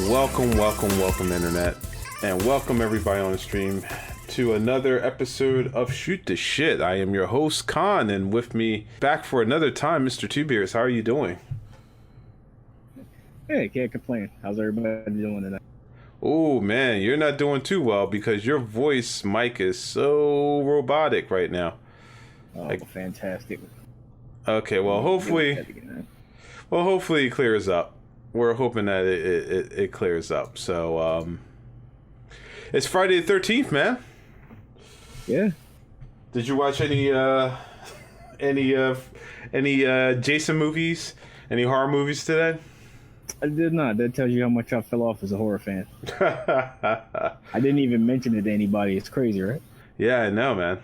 Welcome, Internet. And welcome, everybody on the stream, to another episode of Shoot the Shit. I am your host, Khan, and with me back for another time, Mr. Two Beers. How are you doing? Hey, can't complain. How's everybody doing tonight? Oh, man, you're not doing too well because your voice mic is so robotic right now. Oh, fantastic. Okay, well, hopefully it clears up. We're hoping that it clears up. So, it's Friday the 13th, man. Yeah. Did you watch any Jason movies? Any horror movies today? I did not. That tells you how much I fell off as a horror fan. I didn't even mention it to anybody. It's crazy, right? Yeah, I know, man.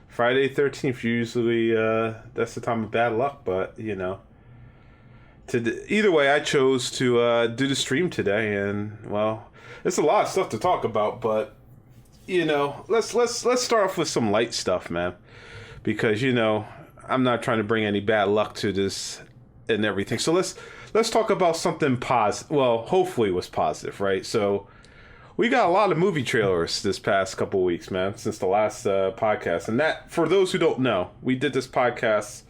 Friday the 13th, usually that's the time of bad luck, but, you know. Either way, I chose to do the stream today, and, well, it's a lot of stuff to talk about, but, you know, let's start off with some light stuff, man. Because, you know, I'm not trying to bring any bad luck to this and everything. So let's talk about something positive. Well, hopefully it was positive, right? So we got a lot of movie trailers this past couple weeks, man, since the last podcast. And that, for those who don't know, we did this podcast.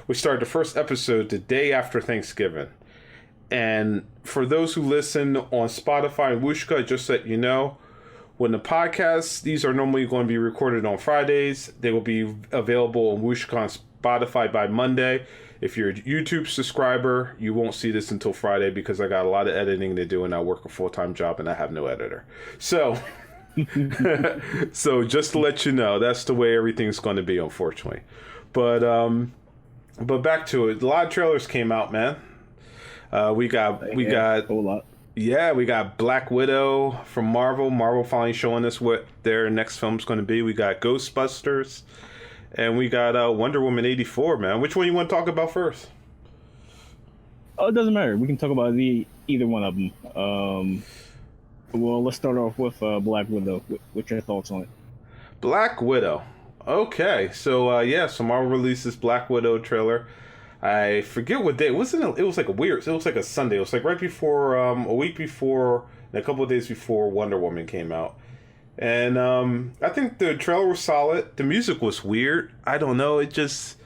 We started the first episode the day after Thanksgiving. And for those who listen on Spotify and Wooshka, just so that you know, when the podcasts, these are normally going to be recorded on Fridays. They will be available on Wooshka on Spotify by Monday. If you're a YouTube subscriber, you won't see this until Friday because I got a lot of editing to do and I work a full-time job and I have no editor. So, so just to let you know, that's the way everything's going to be, unfortunately. But back to it. A lot of trailers came out, man. We got a whole lot. Yeah, we got Black Widow from Marvel. Marvel finally showing us what their next film's going to be. We got Ghostbusters. And we got Wonder Woman 84, man. Which one you want to talk about first? Oh, it doesn't matter. We can talk about either one of them. Well, let's start off with Black Widow. What's your thoughts on it? Black Widow. Okay, so so Marvel released this Black Widow trailer. I forget what day. It was like a Sunday. It was like right before, a week before, and a couple of days before Wonder Woman came out. And I think the trailer was solid. The music was weird. I don't know. The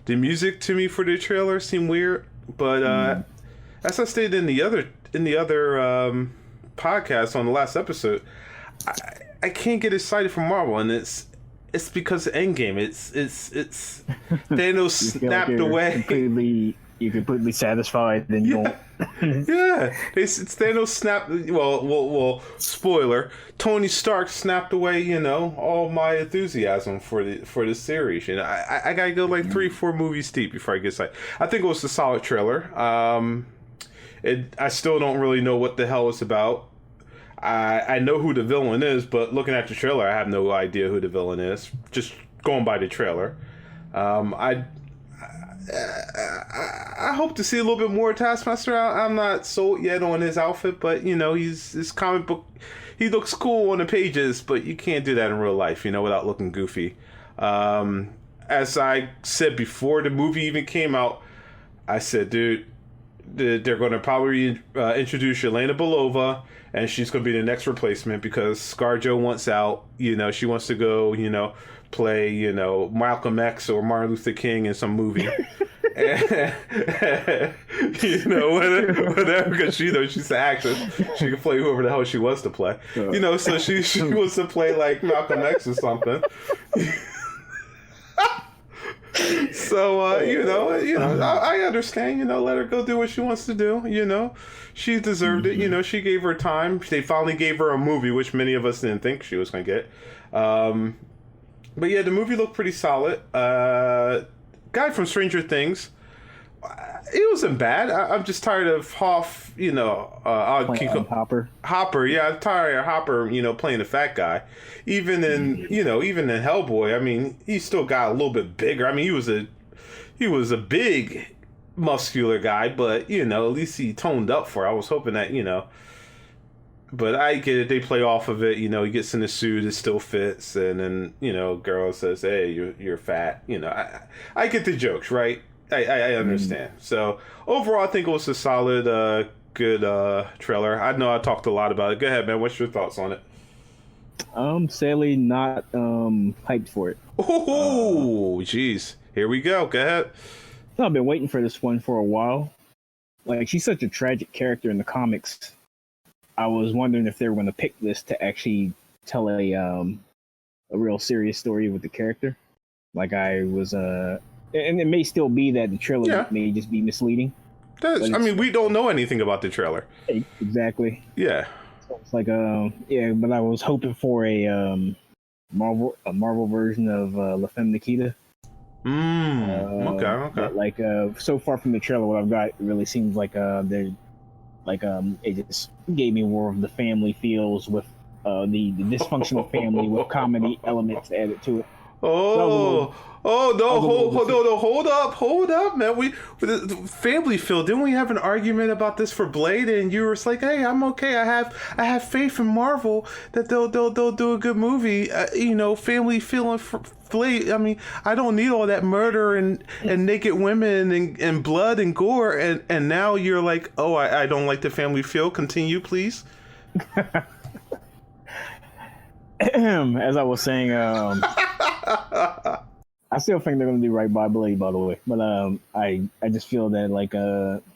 music to me for the trailer seemed weird. But as I stated in the other podcast on the last episode, I can't get excited for Marvel, and it's because of Endgame. It's Thanos snapped away. You're completely satisfied, then you don't. Yeah, it's Thanos snapped. Well, spoiler: Tony Stark snapped away. You know, all my enthusiasm for the series. You know, I gotta go like 3-4 movies deep before I get excited. I think it was a solid trailer. I still don't really know what the hell it's about. I know who the villain is, but looking at the trailer, I have no idea who the villain is. Just going by the trailer, I hope to see a little bit more Taskmaster. I'm not sold yet on his outfit, but you know, his comic book, he looks cool on the pages, but you can't do that in real life, you know, without looking goofy. As I said before the movie even came out, I said, dude, they're going to probably introduce Yelena Belova, and she's going to be the next replacement because ScarJo wants out. You know, she wants to go, you know, play, you know, Malcolm X or Martin Luther King in some movie. You know, whatever, because she knows she's an actress. She can play whoever the hell she wants to play. You know, so she wants to play like Malcolm X or something. So you know, I understand. You know, let her go do what she wants to do. You know, she deserved it. You know, she gave her time. They finally gave her a movie, which many of us didn't think she was going to get. But yeah, the movie looked pretty solid. Guy from Stranger Things, it wasn't bad. I'm just tired of Hoff, you know, Hopper. Hopper, yeah, I'm tired of Hopper, you know, playing the fat guy. Even in Hellboy, I mean, he still got a little bit bigger. I mean, he was a big, muscular guy, but you know, at least he toned up for it. I was hoping that, you know. But I get it. They play off of it. You know, he gets in the suit. It still fits. And then, you know, girl says, hey, you're fat. You know, I get the jokes, right? I understand. So, overall, I think it was a solid good trailer. I know I talked a lot about it. Go ahead, man. What's your thoughts on it? Sadly not hyped for it. Oh, jeez. Here we go. Go ahead. I've been waiting for this one for a while. Like, she's such a tragic character in the comics. I was wondering if they were going to pick this to actually tell a real serious story with the character. Like, I was and it may still be that the trailer may just be misleading. I mean, we don't know anything about the trailer. Exactly. Yeah. So it's like but I was hoping for a Marvel version of La Femme Nikita. Okay. But like so far from the trailer, what I've got, it really seems like they're like it just gave me more of the family feels with the dysfunctional family with comedy elements added to it. Oh no! Hold up, man. The family feel. Didn't we have an argument about this for Blade? And you were just like, "Hey, I'm okay. I have faith in Marvel that they'll do a good movie." Family feeling for Blade. I mean, I don't need all that murder and naked women and blood and gore. And now you're like, "Oh, I don't like the family feel." Continue, please. As I was saying, I still think they're going to do right by Blade, by the way. But I just feel that like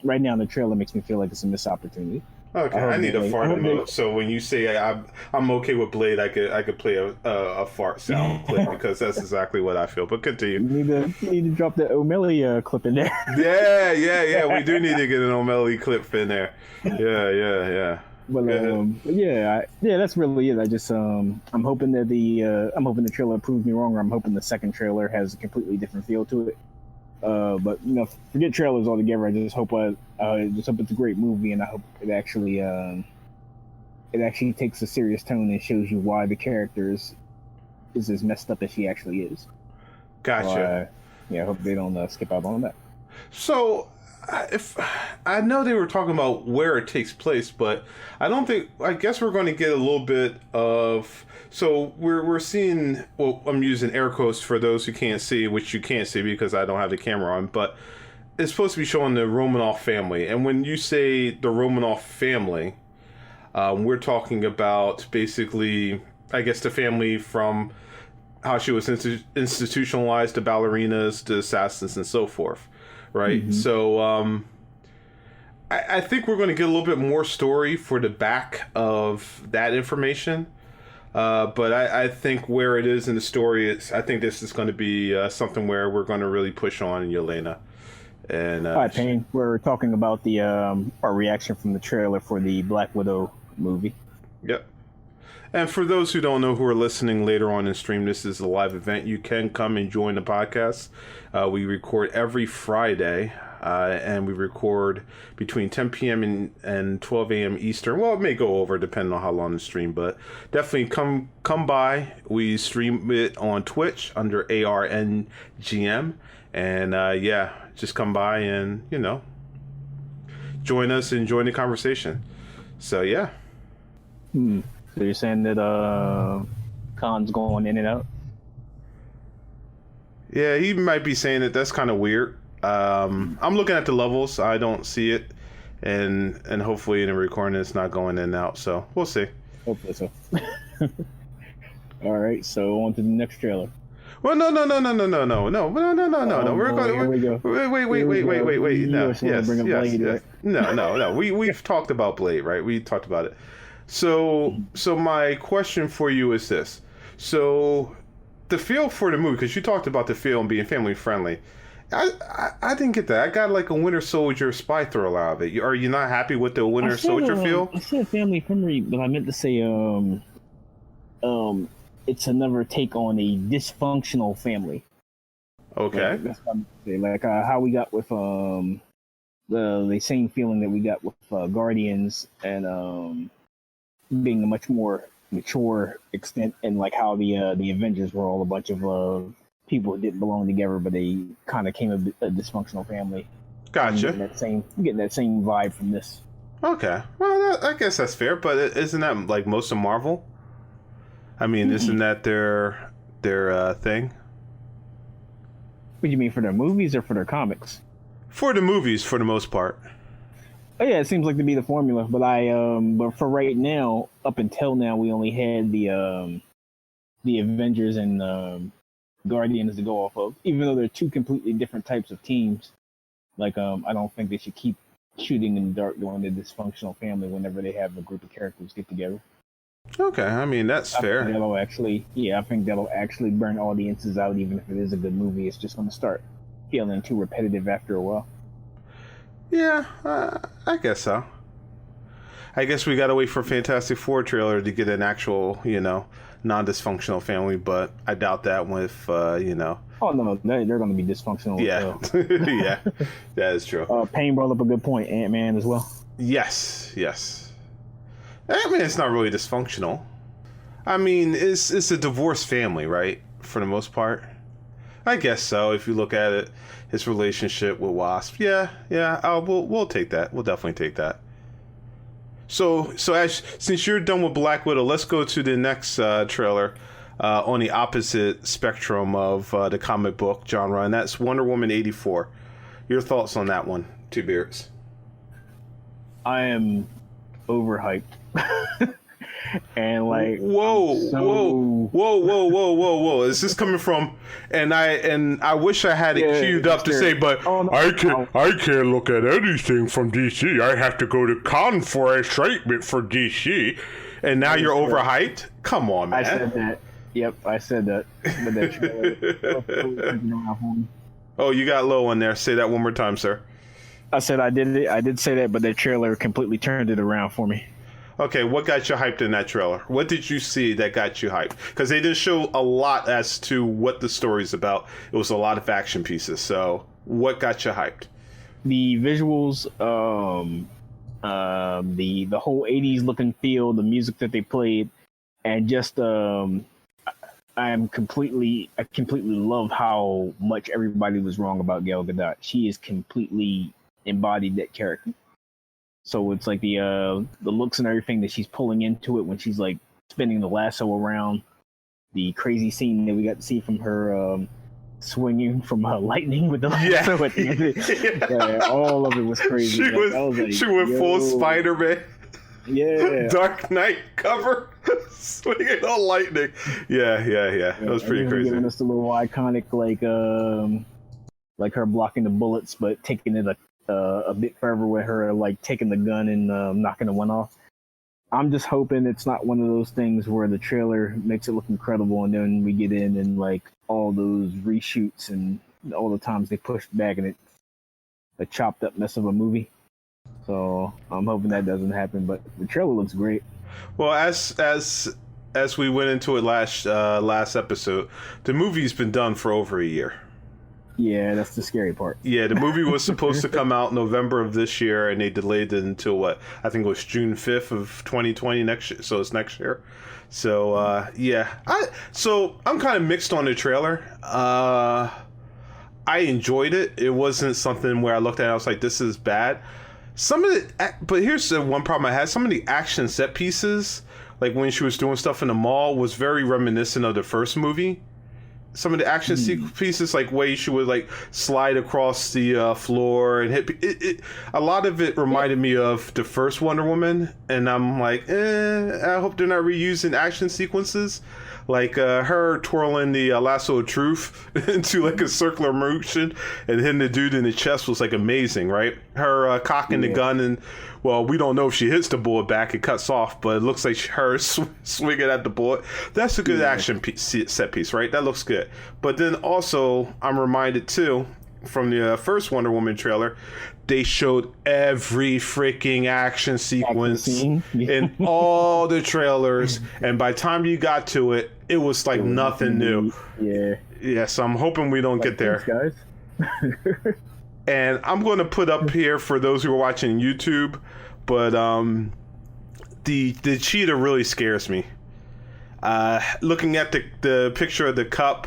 right now the trailer makes me feel like it's a missed opportunity. Okay, I need a fart emote. So when you say I'm okay with Blade, I could play a fart sound clip because that's exactly what I feel. But continue. You need to drop the O'Malley clip in there. Yeah. We do need to get an O'Malley clip in there. Yeah. But that's really it. I just I'm hoping that the trailer proves me wrong, or I'm hoping the second trailer has a completely different feel to it. But forget trailers altogether. I just hope it's a great movie, and I hope it actually takes a serious tone and shows you why the character is as messed up as she actually is. Gotcha. So, I hope they don't skip out on that. So, if I know they were talking about where it takes place, but I guess we're going to get a little bit of. So we're seeing. Well, I'm using air quotes for those who can't see, which you can't see because I don't have the camera on. But it's supposed to be showing the Romanoff family, and when you say the Romanoff family, we're talking about basically, I guess, the family from how she was institutionalized, the ballerinas, the assassins, and so forth. Right. Mm-hmm. So I think we're going to get a little bit more story for the back of that information. But I think where it is in the story, I think this is going to be something where we're going to really push on Yelena. And hi, Payne. We're talking about the our reaction from the trailer for the Black Widow movie. Yep. And for those who don't know who are listening later on in stream, this is a live event. You can come and join the podcast. We record every Friday, and we record between 10 p.m. and 12 a.m. Eastern. Well, it may go over depending on how long the stream, but definitely come by. We stream it on Twitch under ARNGM, and just come by and join us and join the conversation. So yeah. So you're saying that Khan's going in and out? Yeah, he might be saying it. That's kind of weird. I'm looking at the levels. I don't see it, and hopefully in the recording it's not going in and out. So we'll see. Hopefully so. All right. So on to the next trailer. Well, no. We're going. Wait. No. Yes. No. We've talked about Blade, right? We talked about it. So my question for you is this. So the feel for the movie, because you talked about the feel and being family friendly. I didn't get that. I got like a Winter Soldier spy thriller out of it. Are you not happy with the Winter Soldier feel? I said family friendly, but I meant to say it's another take on a dysfunctional family. Okay. Like, that's what I meant to say. Like how we got with the same feeling that we got with Guardians and being a much more mature extent, and like how the Avengers were all a bunch of people who didn't belong together, but they kind of came a dysfunctional family. Gotcha. Getting that same vibe from this. Okay, well, I guess that's fair, but isn't that like most of Marvel? I mean, isn't that their thing? What do you mean, for their movies or for their comics? For the movies, for the most part. Oh, yeah, it seems like to be the formula, but but for right now, up until now, we only had the Avengers and Guardians to go off of. Even though they're two completely different types of teams, like I don't think they should keep shooting in the dark doing the dysfunctional family whenever they have a group of characters get together. Okay, I mean that's fair. I think that'll actually burn audiences out. Even if it is a good movie, it's just going to start feeling too repetitive after a while. Yeah, I guess so. I guess we gotta wait for Fantastic Four trailer to get an actual, non-dysfunctional family, but I doubt that with, Oh no, they're going to be dysfunctional. Yeah, yeah, that is true. Payne brought up a good point. Ant-Man as well. Yes. Ant-Man's not really dysfunctional. I mean, it's a divorced family, right? For the most part. I guess so. If you look at it, his relationship with Wasp, yeah. We'll take that. We'll definitely take that. So Ash, since you're done with Black Widow, let's go to the next trailer on the opposite spectrum of the comic book genre, and that's Wonder Woman 84. Your thoughts on that one, Two Beards? I am overhyped. And like, whoa! Is this coming from? And I wish I had it queued up to say, but I can't look at anything from DC. I have to go to con for excitement for DC. And now you're overhyped. Come on, man. I said that. Yep, I said that. But oh, you got low on there. Say that one more time, sir. I said I did say that, but that trailer completely turned it around for me. Okay, what got you hyped in that trailer? What did you see that got you hyped? Because they didn't show a lot as to what the story's about. It was a lot of action pieces. So, what got you hyped? The visuals, the whole '80s look and feel, the music that they played, and just I completely love how much everybody was wrong about Gal Gadot. She is completely embodied that character. So it's like the looks and everything that she's pulling into it when she's like spinning the lasso around. The crazy scene that we got to see from her swinging from lightning with the lasso at the end. Yeah, all of it was crazy. She went full Spider-Man. Yeah. Dark Knight cover. Swinging on lightning. Yeah. That was pretty crazy. Giving us a little iconic like her blocking the bullets but taking it a bit further with her like taking the gun and knocking the one off. I'm just hoping it's not one of those things where the trailer makes it look incredible and then we get in and like all those reshoots and all the times they pushed back and it's a chopped up mess of a movie. So I'm hoping that doesn't happen, but the trailer looks great. Well, as we went into it last episode, the movie's been done for over a year. Yeah, that's the scary part. Yeah, the movie was supposed to come out November of this year, and they delayed it until what? I think it was June 5th of 2020 next year. So it's next year. So yeah, I'm kind of mixed on the trailer. I enjoyed it. It wasn't something where I looked at it and I was like, this is bad. But here's the one problem I had. Some of the action set pieces, like when she was doing stuff in the mall, was very reminiscent of the first movie. Some of the action pieces, like way she would like slide across the floor and hit it. A lot of it reminded me of the first Wonder Woman, and I'm like, I hope they're not reusing action sequences, like her twirling the lasso of truth into like a circular motion and hitting the dude in the chest was like amazing, right? Her cocking the gun and. Well, we don't know if she hits the bullet back, it cuts off, but it looks like her swinging at the bullet. That's a good action set piece, right? That looks good. But then also, I'm reminded too, from the first Wonder Woman trailer, they showed every freaking action sequence in all the trailers, and by the time you got to it, it was like nothing new. Yeah, so I'm hoping we don't get there. Thanks, guys. And I'm going to put up here for those who are watching YouTube, but the cheetah really scares me. Looking at the picture of the cup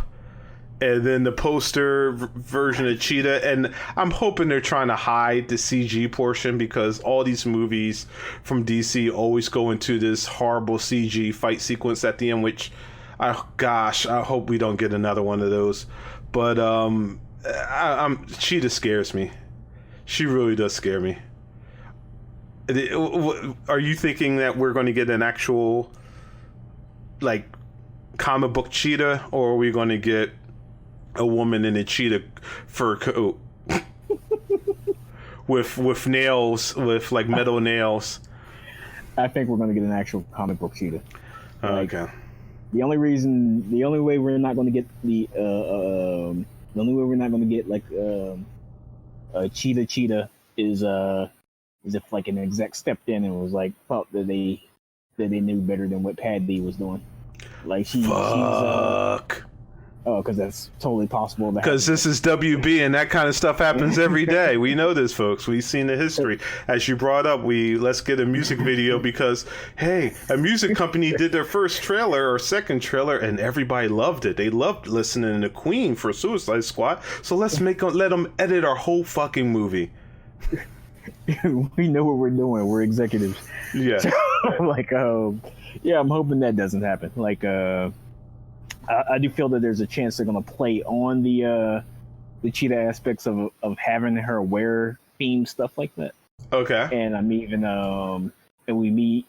and then the poster version of cheetah, and I'm hoping they're trying to hide the CG portion because all these movies from DC always go into this horrible CG fight sequence at the end, which, I hope we don't get another one of those. But Cheetah scares me. She really does scare me. Are you thinking that we're going to get an actual, like, comic book cheetah, or are we going to get a woman in a cheetah fur coat with nails, with like metal nails? I think we're going to get an actual comic book cheetah. Okay. The only way we're not going to get like a cheetah is if like an exec stepped in and was like thought that they knew better than what Paddy was doing. Like she's because that's totally possible. Because this is WB and that kind of stuff happens every day. We know this, folks. We've seen the history. As you brought up, let's get a music video because, hey, a music company did their first trailer or second trailer and everybody loved it. They loved listening to Queen for Suicide Squad. So let's let them edit our whole fucking movie. We know what we're doing. We're executives. Yeah. Yeah, I'm hoping that doesn't happen. Like, I do feel that there's a chance they're going to play on the cheetah aspects of having her wear theme stuff like that. Okay. And I'm even and we may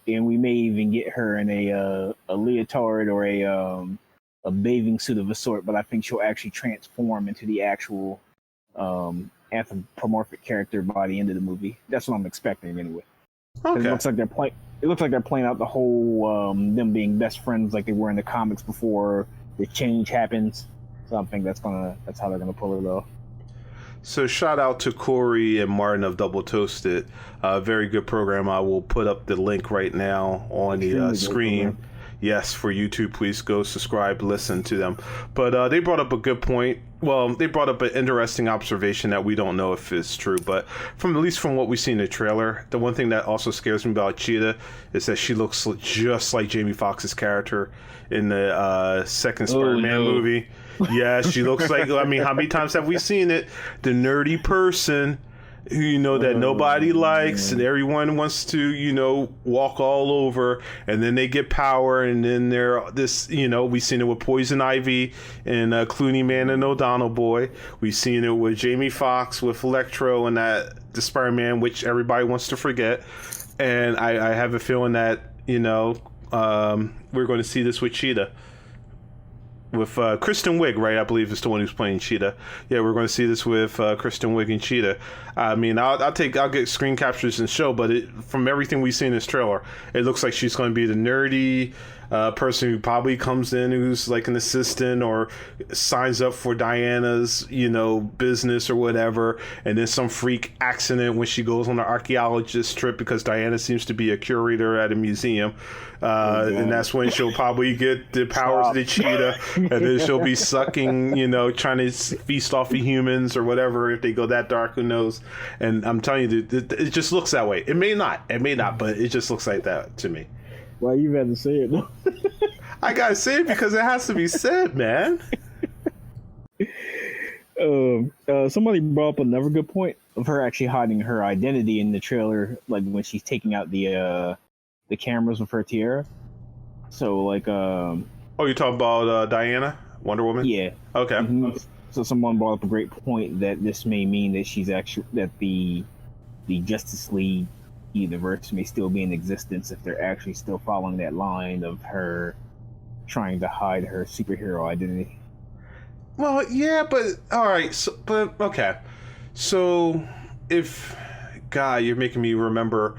even get her in a leotard or a bathing suit of a sort. But I think she'll actually transform into the actual anthropomorphic character by the end of the movie. That's what I'm expecting anyway. Okay. It looks like they're playing out the whole them being best friends like they were in the comics before the change happens. So I think that's how they're gonna pull it off. So shout out to Corey and Martin of Double Toasted. Very good program. I will put up the link right now on the screen. Yes, for YouTube, please go subscribe, listen to them. But they brought up a good point. Well, they brought up an interesting observation that we don't know if it's true, but at least from what we see in the trailer, the one thing that also scares me about Cheetah is that she looks just like Jamie Foxx's character in the second Spider-Man movie. Yeah, she looks like, I mean, how many times have we seen it? The nerdy person who, that nobody likes and everyone wants to, walk all over, and then they get power, and then they're this, we've seen it with Poison Ivy and Clooney Man and O'Donnell Boy. We've seen it with Jamie Foxx with Electro and the Spider-Man, which everybody wants to forget. And I have a feeling that, we're going to see this with Cheetah. With Kristen Wiig, right? I believe is the one who's playing Cheetah. Yeah, we're going to see this with Kristen Wiig and Cheetah. I mean, I'll get screen captures and show, but from everything we see in this trailer, it looks like she's going to be the nerdy person who probably comes in who's like an assistant or signs up for Diana's, business or whatever, and then some freak accident when she goes on an archaeologist trip because Diana seems to be a curator at a museum. And that's when she'll probably get the powers of the cheetah, and then she'll be sucking, trying to feast off of humans or whatever. If they go that dark, who knows? And I'm telling you, it just looks that way. It may not, but it just looks like that to me. Well, you had to say it, though. I gotta say it because it has to be said, man. Somebody brought up another good point of her actually hiding her identity in the trailer, like when she's taking out the cameras with her tiara. So like oh, you're talking about Diana, Wonder Woman? Yeah. Okay. Mm-hmm. So someone brought up a great point that this may mean that she's actually that the Justice League universe may still be in existence if they're actually still following that line of her trying to hide her superhero identity. Well, yeah, but all right, okay. So if God, you're making me remember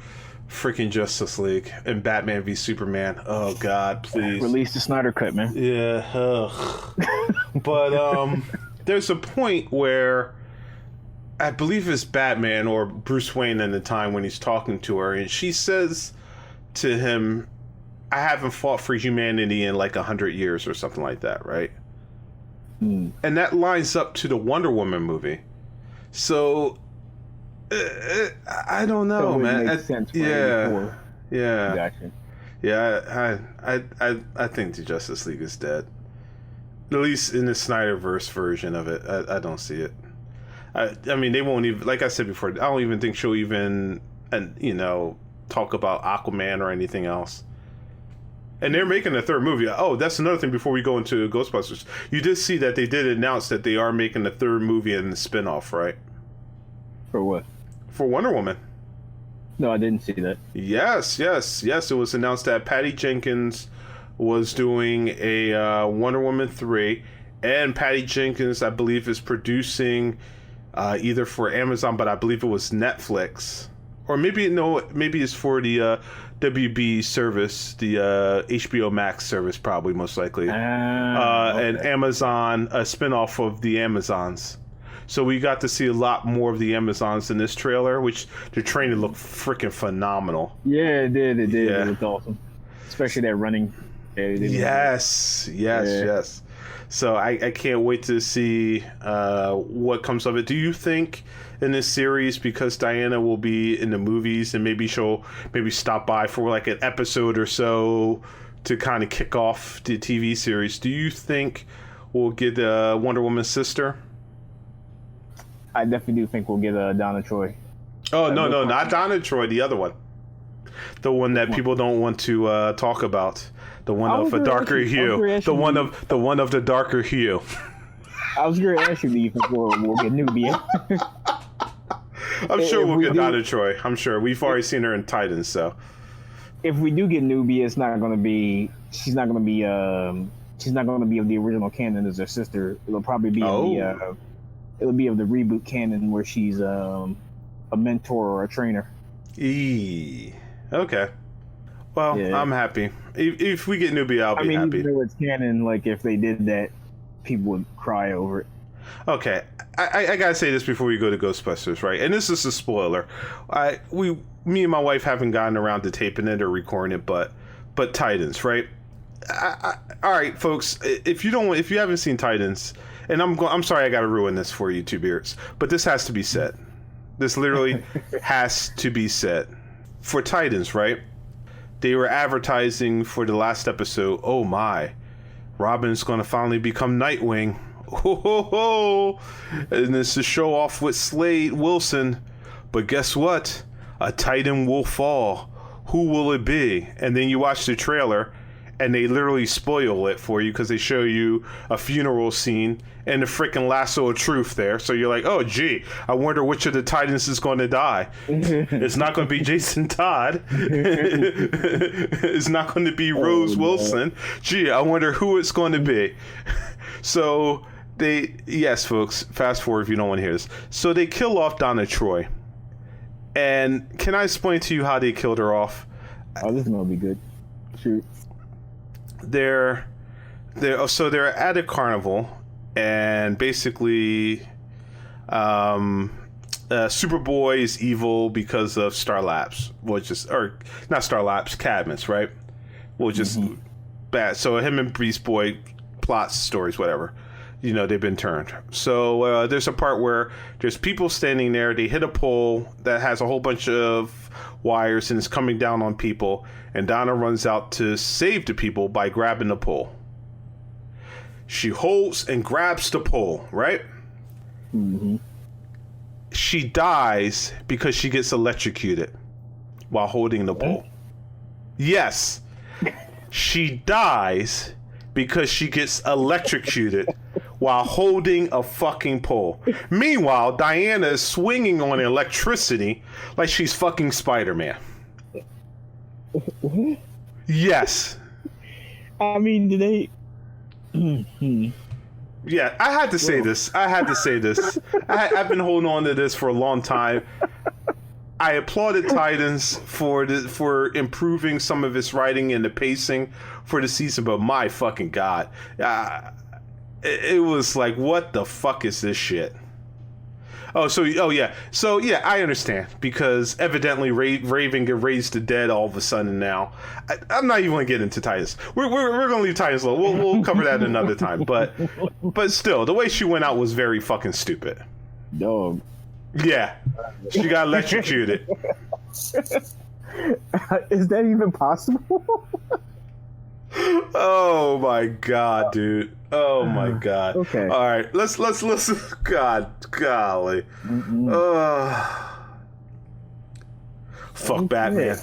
freaking Justice League and Batman v Superman. Oh God, please release the Snyder Cut, man. Yeah, but there's a point where I believe it's Batman or Bruce Wayne in the time when he's talking to her, and she says to him, "I haven't fought for humanity in like 100 years or something like that," right? And that lines up to the Wonder Woman movie. So I don't know, man. Yeah. Gotcha. Yeah, I think the Justice League is dead. At least in the Snyderverse version of it, I don't see it. I mean, they won't even, like I said before, I don't even think she'll even, talk about Aquaman or anything else. And they're making a third movie. Oh, that's another thing before we go into Ghostbusters. You did see that they did announce that they are making a third movie and the spinoff, right? For what? For Wonder Woman. No, I didn't see that. Yes. It was announced that Patty Jenkins was doing a Wonder Woman 3, and Patty Jenkins, I believe, is producing either for Amazon, but I believe it was Netflix, or maybe it's for the WB service, the HBO Max service, probably most likely, Okay. and Amazon, a spinoff of the Amazons. So we got to see a lot more of the Amazons in this trailer, which the training looked freaking phenomenal. Yeah, it did. Yeah. It looked awesome, especially that running. Yes. So I can't wait to see what comes of it. Do you think in this series, because Diana will be in the movies and maybe she'll stop by for like an episode or so to kind of kick off the TV series, do you think we'll get Wonder Woman's sister? I definitely do think we'll get Donna Troy. Oh, no, not Donna Troy, the other one. The one that people don't want to talk about. The one of a darker hue. The one of the darker hue. I was going to ask you, do you think we'll get Nubia? I'm sure we'll get Donna Troy. I'm sure. We've already seen her in Titans, so. If we do get Nubia, she's not going to be of the original canon as her sister. It'll probably be it'll be of the reboot canon where she's a mentor or a trainer. Okay. Well, yeah. I'm happy. If we get Nubia, I'll be happy. Even though it's canon, like if they did that, people would cry over it. Okay, I gotta say this before we go to Ghostbusters, right? And this is a spoiler. Me and my wife haven't gotten around to taping it or recording it, but Titans, right? All right, folks. If you haven't seen Titans, and I'm sorry, I gotta ruin this for you, Two Beards, but this has to be said. This literally has to be said. For Titans, right? They were advertising for the last episode. Oh my, Robin's gonna finally become Nightwing. Oh, and this is show off with Slade Wilson. But guess what? A Titan will fall. Who will it be? And then you watch the trailer, and they literally spoil it for you because they show you a funeral scene and the freaking lasso of truth there. So you're like, oh, gee, I wonder which of the Titans is going to die. It's not going to be Jason Todd. It's not going to be Rose Wilson. Gee, I wonder who it's going to be. So yes, folks, fast forward if you don't want to hear this. So they kill off Donna Troy. And can I explain to you how they killed her off? Oh, this is going to be good. Shoot. They're at a carnival, and basically Superboy is evil because of Star Labs, not Star Labs, Cadmus, right? Which is bad. So him and Beast Boy plots, stories, whatever. You know, they've been turned. So there's a part where there's people standing there. They hit a pole that has a whole bunch of wires and it's coming down on people. And Donna runs out to save the people by grabbing the pole. She holds and grabs the pole, right? Mm-hmm. She dies because she gets electrocuted while holding the pole. Yes. She dies because she gets electrocuted while holding a fucking pole. Meanwhile, Diana is swinging on electricity like she's fucking Spider-Man. Yes. I mean, do they... Yeah, I had to say this. I've been holding on to this for a long time. I applauded Titans for improving some of its writing and the pacing for the season, but my fucking God. It was like, what the fuck is this shit? So yeah, I understand, because evidently Raven get raised to dead all of a sudden now. I'm not even gonna get into Titans. We're gonna leave Titans alone. We'll cover that another time. But still, the way she went out was very fucking stupid. Dog. Yeah, she got electrocuted. Is that even possible? Oh my God, dude. Oh my God. Okay. All right. Let's. Golly. Fuck Batman.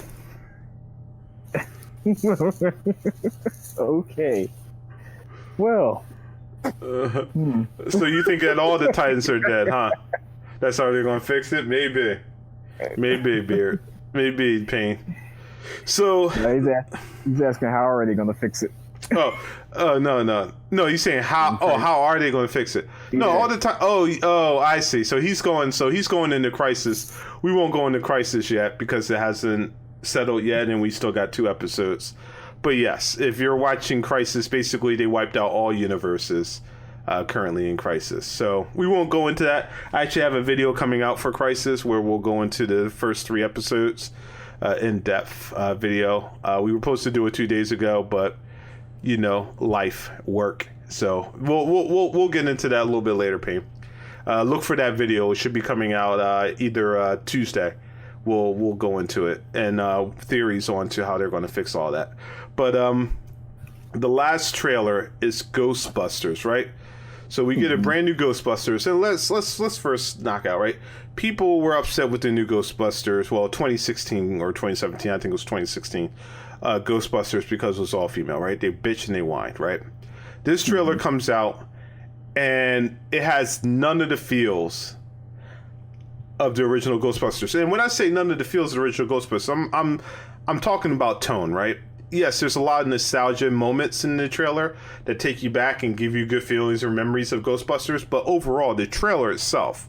Okay. Well. So you think that all the Titans are dead, huh? That's how they're gonna fix it? Maybe, Beard. Maybe pain. So, He's asking how are they going to fix it. no. He's saying how? Oh, how are they going to fix it? Yeah. No, all the time. Oh, I see. So he's going. Into Crisis. We won't go into Crisis yet because it hasn't settled yet, and we still got 2 episodes. But yes, if you're watching Crisis, basically they wiped out all universes currently in Crisis. So we won't go into that. I actually have a video coming out for Crisis where we'll go into the first 3 episodes in-depth video. We were supposed to do it 2 days ago, but life, work. So we'll get into that a little bit later, Payne. Look for that video. It should be coming out either Tuesday. We'll go into it and theories on to how they're going to fix all that. But the last trailer is Ghostbusters, right? So we get a brand new Ghostbusters, and let's first knock out, right? People were upset with the new Ghostbusters. Well, 2016 or 2017, I think it was 2016. Ghostbusters because it was all female, right? They bitch and they whined, right? This trailer comes out and it has none of the feels of the original Ghostbusters. And when I say none of the feels of the original Ghostbusters, I'm talking about tone, right? Yes, there's a lot of nostalgia moments in the trailer that take you back and give you good feelings or memories of Ghostbusters, but overall, the trailer itself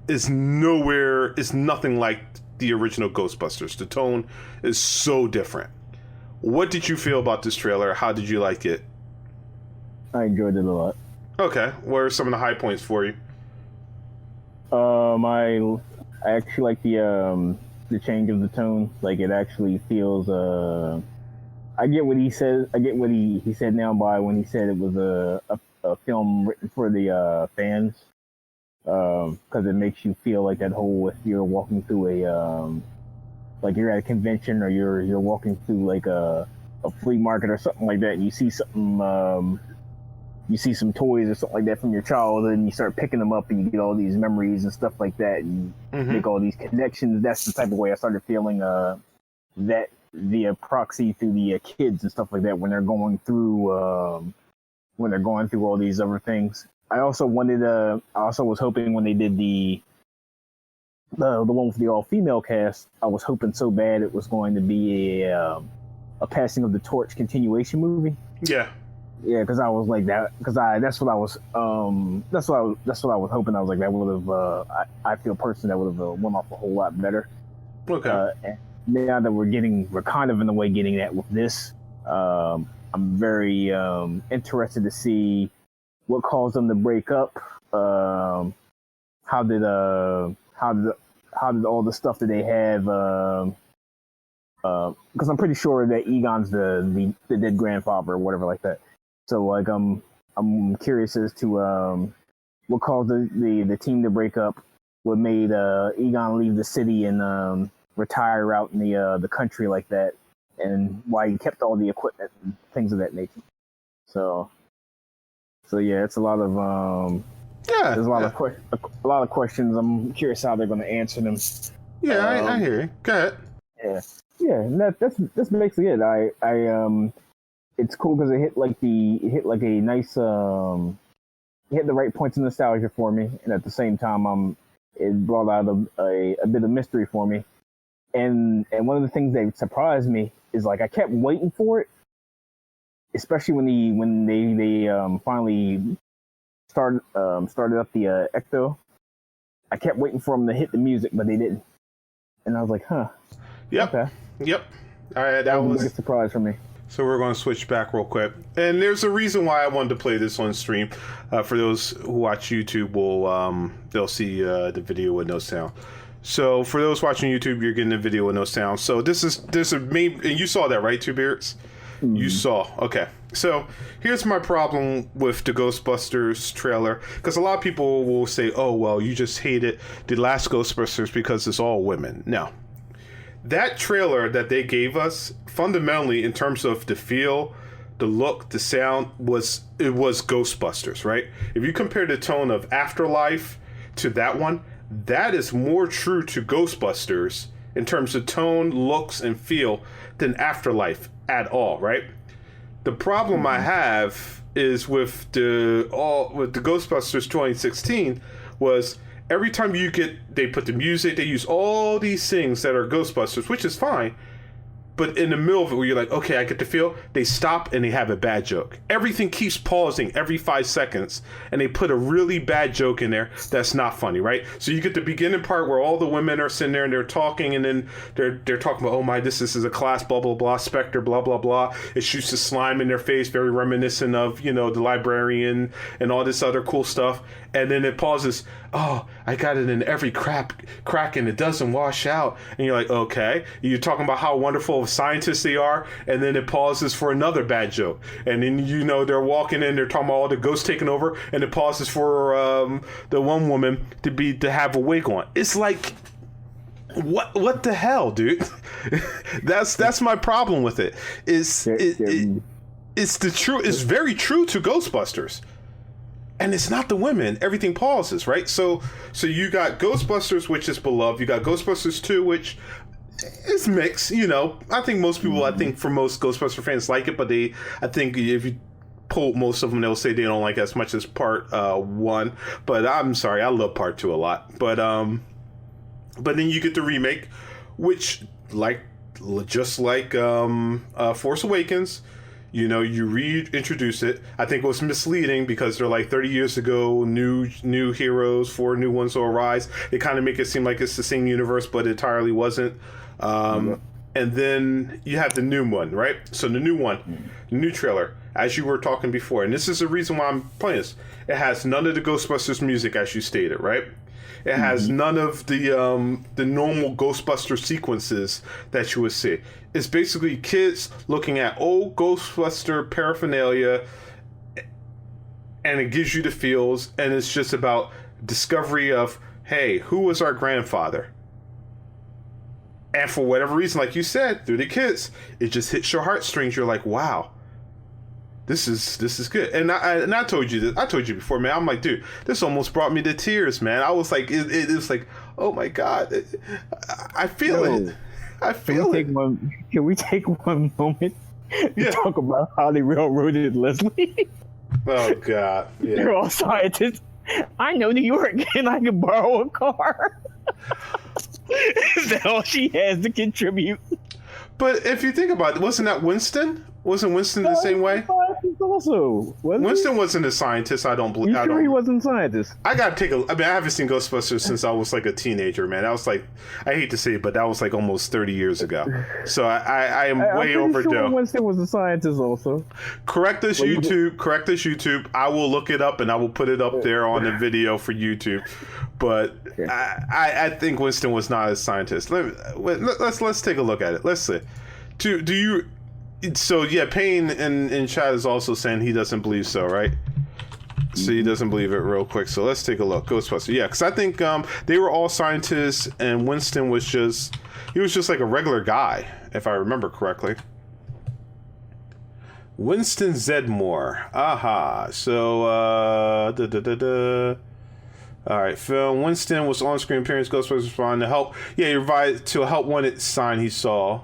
is nothing like the original Ghostbusters. The tone is so different. What did you feel about this trailer? How did you like it? I enjoyed it a lot. Okay, what are some of the high points for you? I actually like the change of the tone. Like, it actually feels I get what he says. I get what he said now by when he said it was a film written for the fans, because it makes you feel like that whole, if you're walking through like you're at a convention or you're walking through like a flea market or something like that, and you see something, you see some toys or something like that from your childhood, and you start picking them up, and you get all these memories and stuff like that, and make all these connections. That's the type of way I started feeling that via proxy through the kids and stuff like that when they're going through all these other things. I also was hoping when they did the one with the all female cast, I was hoping so bad it was going to be a passing of the torch continuation movie. Yeah, because I was like that. Because that's what I was hoping. I was like, that would have. I feel personally that would have went off a whole lot better. Okay. And now that we're kind of in a way getting that with this. I'm very interested to see what caused them to break up. How did all the stuff that they have? Because I'm pretty sure that Egon's the dead grandfather or whatever like that. So like I'm curious as to what caused the team to break up. What made Egon leave the city and retire out in the country like that, and why he kept all the equipment and things of that nature. So yeah, it's a lot of there's a lot of questions. I'm curious how they're going to answer them. Yeah, I hear you. Go ahead. Yeah, and that's basically it. I it's cool because it hit a nice it hit the right points of nostalgia for me, and at the same time it brought out a bit of mystery for me. And one of the things that surprised me is, like, I kept waiting for it, especially when they finally started up the Ecto. I kept waiting for them to hit the music, but they didn't, and I was like, huh. Yep. Okay. Yep. All right, that was a surprise for me. So we're going to switch back real quick, and there's a reason why I wanted to play this on stream. For those who watch YouTube, they'll see the video with no sound. So for those watching YouTube, you're getting a video with no sound. So there's a main, and you saw that, right, Two Beards? Mm-hmm. You saw. Okay. So here's my problem with the Ghostbusters trailer, because a lot of people will say, oh, well, you just hated the last Ghostbusters because it's all women. No. That trailer that they gave us, fundamentally, in terms of the feel, the look, the sound, was Ghostbusters, right? If you compare the tone of Afterlife to that one, that is more true to Ghostbusters in terms of tone, looks, and feel than Afterlife at all, right? The problem I have is with the Ghostbusters 2016 was every time they put the music, they use all these things that are Ghostbusters, which is fine. But in the middle of it, where you're like, okay, I get the feel, they stop and they have a bad joke. Everything keeps pausing every 5 seconds, and they put a really bad joke in there that's not funny, right? So you get the beginning part where all the women are sitting there and they're talking, and then they're talking about, oh my, this is a class, blah, blah, blah, Spectre, blah, blah, blah. It shoots the slime in their face, very reminiscent of, the librarian and all this other cool stuff. And then it pauses. Oh, I got it in every crack and it doesn't wash out. And you're like, okay. You're talking about how wonderful of scientists they are. And then it pauses for another bad joke. And then, they're walking in, they're talking about all the ghosts taking over. And it pauses for the one woman to have a wig on. It's like, what the hell, dude? That's my problem with it. It's very true to Ghostbusters. And it's not the women. Everything pauses, right? So you got Ghostbusters, which is beloved. You got Ghostbusters 2, which is mixed. I think most people, for most Ghostbuster fans like it, but I think if you poll most of them, they'll say they don't like it as much as part 1. But I'm sorry, I love part 2 a lot. But then you get the remake, which just like Force Awakens. You reintroduce it. I think it was misleading because they're like 30 years ago, new heroes, 4 new ones will arise. They kind of make it seem like it's the same universe, but it entirely wasn't. And then you have the new one, right? So the new one, the new trailer, as you were talking before, and this is the reason why I'm playing this. It has none of the Ghostbusters music, as you stated, right? It has none of the normal Ghostbuster sequences that you would see. It's basically kids looking at old Ghostbuster paraphernalia, and it gives you the feels, and it's just about discovery of, hey, who was our grandfather? And for whatever reason, like you said, through the kids, it just hits your heartstrings. You're like, wow. This is good, and I told you this. I told you before, man. I'm like, dude, this almost brought me to tears, man. I was like, it was like, oh my god, I feel it. I feel it. Can we take one moment to talk about how they railroaded Leslie? Oh god, yeah. They're all scientists. I know New York, and I can borrow a car. Is that all she has to contribute? But if you think about it, wasn't that Winston? Wasn't Winston the same way? Also, Winston wasn't a scientist. I don't believe. You sure he wasn't a scientist? I gotta take a. I mean, I haven't seen Ghostbusters since I was like a teenager, man. That was like, I hate to say it, but that was like almost 30 years ago. So I am way overdue. Sure Winston was a scientist also. Correct this, YouTube. Correct this, YouTube. I will look it up and I will put it up there on the video for YouTube. But okay. I think Winston was not a scientist. Let's take a look at it. Let's see. Do you? So yeah, Payne in chat is also saying he doesn't believe so, right? So he doesn't believe it real quick. So let's take a look. Ghostbusters. Yeah, because I think they were all scientists and Winston was just like a regular guy, if I remember correctly. Winston Zedmore. Aha. So all right, film. Winston was on-screen appearance. Ghostbusters responded to help. Yeah, he revived to a help wanted sign he saw.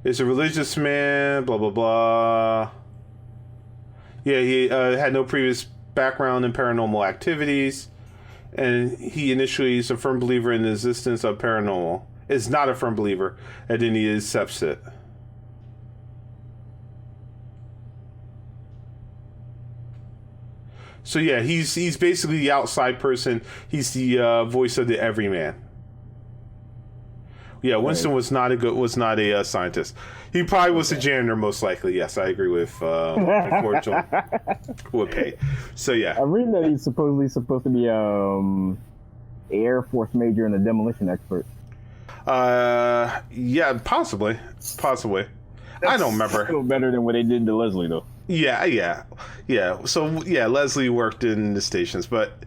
Is a religious man, blah blah blah. Yeah, he had no previous background in paranormal activities, and he initially is a firm believer in the existence of paranormal. Is not a firm believer, and then he accepts it. So yeah, he's basically the outside person. He's the voice of the everyman. Yeah, Winston was not a scientist. He probably was a janitor, most likely. Yes, I agree with unfortunately with Pay. So yeah, I'm reading that he's supposedly supposed to be Air Force major and a demolition expert. Yeah, possibly. That's I don't remember. Still better than what they did to Leslie, though. Yeah. So yeah, Leslie worked in the stations, but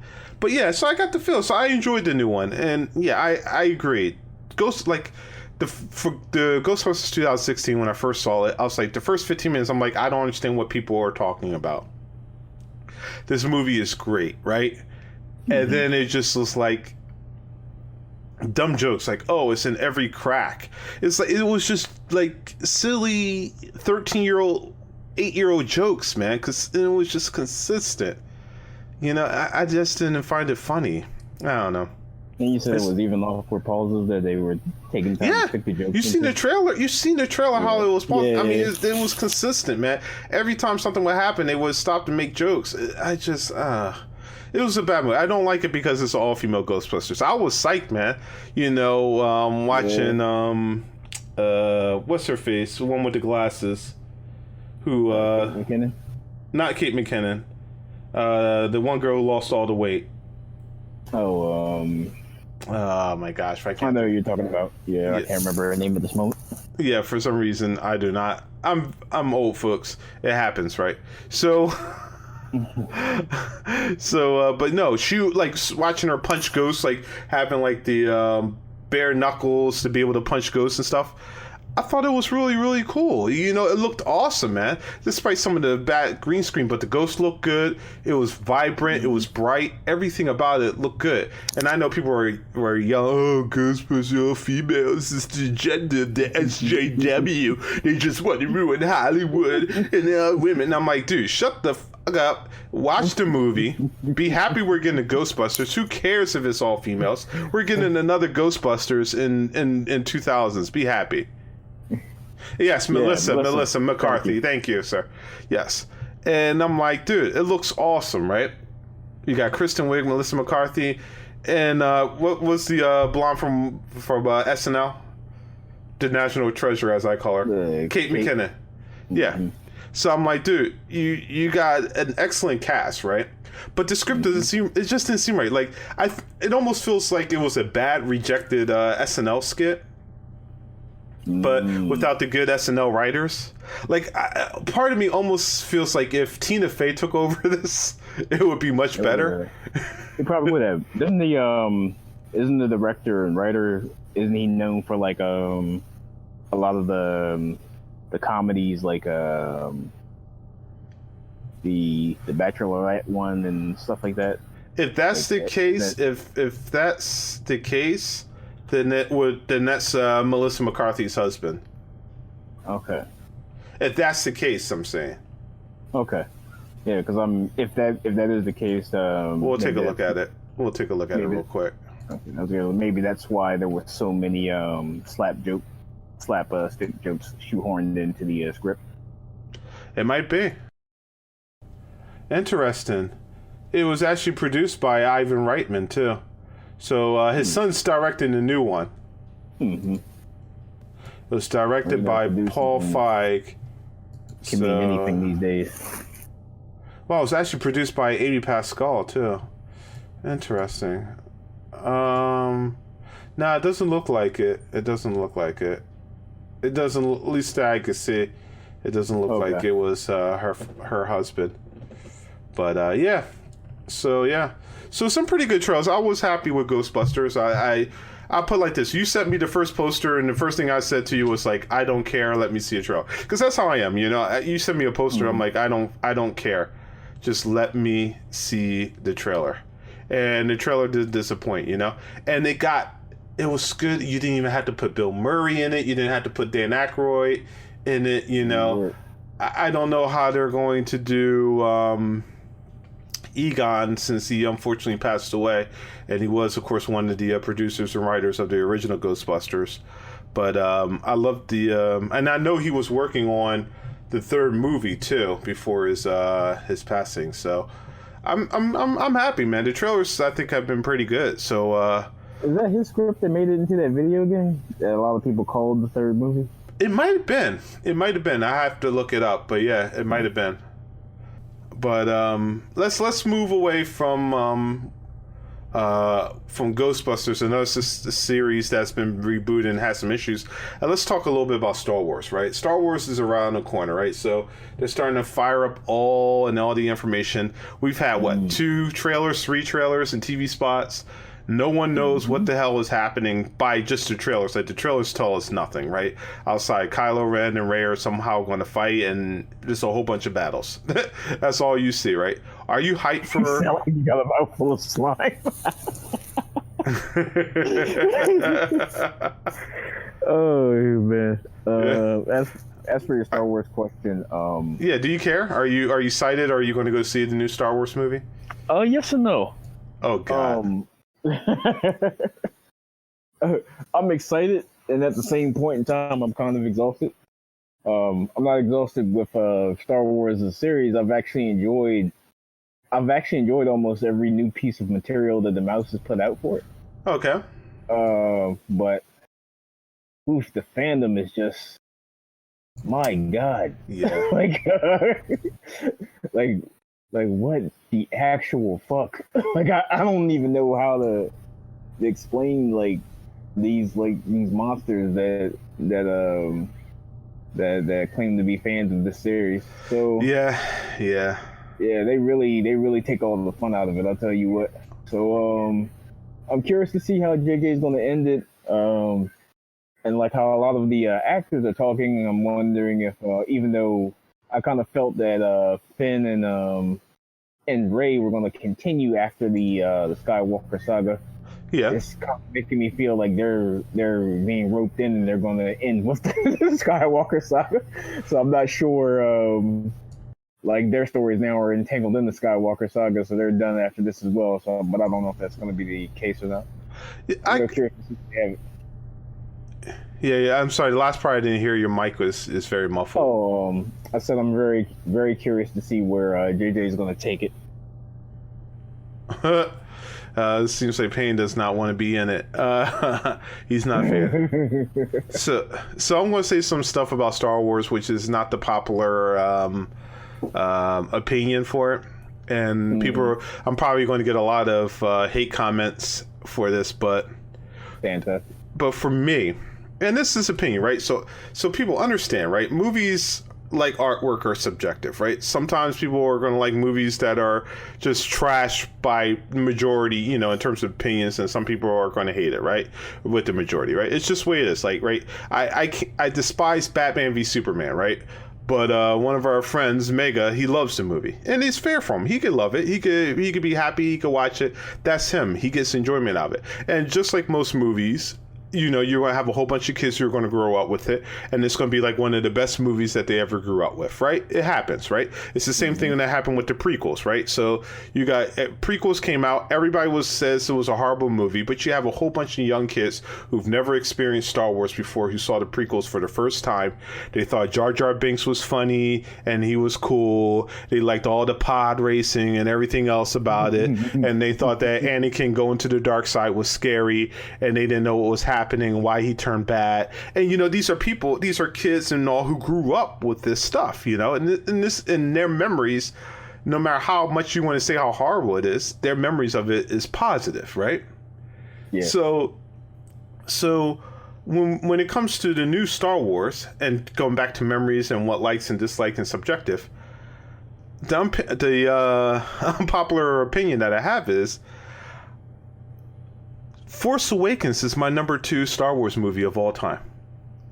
yeah. So I got the feel. So I enjoyed the new one, and yeah, I agreed. The Ghostbusters 2016, when I first saw it, I was like, the first 15 minutes, I'm like, I don't understand what people are talking about. This movie is great, right? Mm-hmm. And then it just was like dumb jokes, like, oh, it's in every crack. It's like, it was just like silly 13-year-old 8-year-old jokes, man, because it was just consistent. You know, I just didn't find it funny. I don't know. And you said it was even awkward pauses that they were taking time to stick the jokes. You seen the trailer? You seen the trailer? How it was paused? Yeah. I mean, it was consistent, man. Every time something would happen, they would stop to make jokes. I just, it was a bad movie. I don't like it because it's all female Ghostbusters. I was psyched, man. You know, watching what's her face? The one with the glasses. Who? Kate McKinnon? Not Kate McKinnon. The one girl who lost all the weight. Oh my gosh! I know what you're talking about. Yeah, Yes. I can't remember her name at this moment. Yeah, for some reason I do not. I'm old, folks. It happens, right? So, but no, she like watching her punch ghosts, like having like the bare knuckles to be able to punch ghosts and stuff. I thought it was really, really cool. You know, it looked awesome, man. Despite some of the bad green screen, but the ghost looked good. It was vibrant. It was bright. Everything about it looked good. And I know people were yelling, "Oh, Ghostbusters, females, it's the gender, the SJW. They just want to ruin Hollywood and women." And I'm like, dude, shut the fuck up. Watch the movie. Be happy we're getting a Ghostbusters. Who cares if it's all females? We're getting another Ghostbusters in 2000s. Be happy. Yes, Melissa McCarthy. Thank you, sir. Yes. And I'm like, dude, it looks awesome, right? You got Kristen Wiig, Melissa McCarthy, and what was the blonde from SNL? The National Treasure, as I call her. Kate McKinnon. Yeah. Mm-hmm. So I'm like, dude, you got an excellent cast, right? But the script it just didn't seem right. Like, it almost feels like it was a bad, rejected SNL skit. But without the good SNL writers, like part of me almost feels like if Tina Fey took over this, it would be much better. It probably would have. Isn't the director and writer? Isn't he known for like a lot of the comedies, like the Bachelorette one and stuff like that? If that's like the case, if that's the case. Then that's Melissa McCarthy's husband. Okay. If that's the case, I'm saying. Okay. Yeah, because if that is the case, we'll take a look at it. We'll take a look at it real quick. Okay. Maybe that's why there were so many slap stick jokes shoehorned into the script. It might be. Interesting. It was actually produced by Ivan Reitman too. So his son's directing the new one. Mm-hmm. It was directed by Paul Feig. Can mean anything these days. Well, it was actually produced by Amy Pascal too. Interesting. No, it doesn't look like it. It doesn't look like it. It doesn't. At least that I could see. It doesn't look like it was her husband. But yeah. So yeah. So some pretty good trailers. I was happy with Ghostbusters. I'll put it like this. You sent me the first poster, and the first thing I said to you was like, I don't care. Let me see a trailer. Because that's how I am, you know. You send me a poster, I'm like, I don't care. Just let me see the trailer. And the trailer did disappoint, you know. And it was good. You didn't even have to put Bill Murray in it. You didn't have to put Dan Aykroyd in it, you know. I don't know how they're going to do... Egon, since he unfortunately passed away, and he was, of course, one of the producers and writers of the original Ghostbusters. But I love and I know he was working on the third movie too before his passing. So I'm happy, man. The trailers I think have been pretty good. So is that his script that made it into that video game that a lot of people called the third movie? It might have been. I have to look it up, but yeah, it might have been. But let's move away from Ghostbusters. I know it's just a series that's been rebooted and has some issues. And let's talk a little bit about Star Wars, right? Star Wars is around the corner, right? So they're starting to fire up all the information. We've had 3 trailers, and TV spots. No one knows what the hell is happening by just the trailers. Like, the trailers tell us nothing, right? Outside, Kylo Ren and Rey are somehow going to fight, and there's a whole bunch of battles. That's all you see, right? Are you hyped for... You sound like you got a mouthful of slime. Oh man. Yeah. As for your Star Wars question, Yeah. Do you care? Are you excited? Are you going to go see the new Star Wars movie? yes and no. Oh God. I'm excited, and at the same point in time, I'm kind of exhausted. I'm not exhausted with Star Wars as a series. I've actually enjoyed almost every new piece of material that the mouse has put out for it. Okay. But oof, the fandom is just my God. Yeah. like, like, like what the actual fuck? I don't even know how to explain these monsters that claim to be fans of this series. So Yeah. yeah, they really take all the fun out of it. I'll tell you what. So I'm curious to see how JJ is going to end it. And like how a lot of the actors are talking, I'm wondering if even though I kind of felt that Finn and Rey were going to continue after the Skywalker saga. Yeah. It's kind of making me feel like they're being roped in and they're going to end with the Skywalker saga. So I'm not sure. Like their stories now are entangled in the Skywalker saga, so they're done after this as well. So, but I don't know if that's going to be the case or not. I'm curious to see if they have it. Yeah. I'm sorry. The last part I didn't hear. Your mic is very muffled. Oh, I said I'm very, very curious to see where JJ is going to take it. It seems like Payne does not want to be in it. He's not fair. So I'm going to say some stuff about Star Wars, which is not the popular opinion for it. And I'm probably going to get a lot of hate comments for this, but fantastic. But for me, and this is opinion, right? So people understand, right? Movies like artwork are subjective, right? Sometimes people are going to like movies that are just trash by majority, in terms of opinions, and some people are going to hate it, right? With the majority, right? It's just the way it is, like, right? I despise Batman v Superman, right? But one of our friends, Mega, he loves the movie, and it's fair for him. He could love it. He could be happy. He could watch it. That's him. He gets enjoyment out of it. And just like most movies, you're going to have a whole bunch of kids who are going to grow up with it, and it's going to be like one of the best movies that they ever grew up with, right? It happens, right? It's the same thing that happened with the prequels, right? So you got prequels came out, everybody says it was a horrible movie, but you have a whole bunch of young kids who've never experienced Star Wars before, who saw the prequels for the first time. They thought Jar Jar Binks was funny and he was cool. They liked all the pod racing and everything else about it, and they thought that Anakin going to the dark side was scary, and they didn't know what was happening and why he turned bad. And these are kids and all who grew up with this stuff, and their memories, no matter how much you want to say how horrible it is, their memories of it is positive, right? Yeah. So when it comes to the new Star Wars, and going back to memories and what likes and dislikes and subjective, the unpopular opinion that I have is Force Awakens is my number 2 Star Wars movie of all time.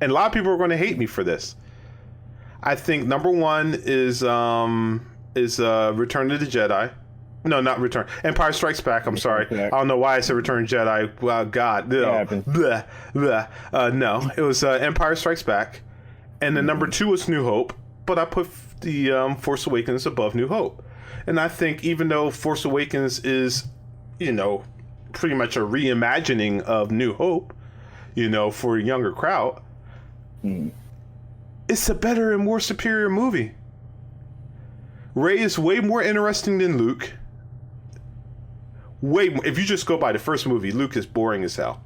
And a lot of people are going to hate me for this. I think number 1 is Return of the Jedi. No, not Return. Empire Strikes Back. I'm sorry. I don't know why I said Return of the Jedi. Well, God. Blah, blah. No, it was Empire Strikes Back. And then number 2 was New Hope. But I put the Force Awakens above New Hope. And I think even though Force Awakens is, pretty much a reimagining of New Hope, for a younger crowd, it's a better and more superior movie. Rey is way more interesting than Luke. Way more. If you just go by the first movie, Luke is boring as hell.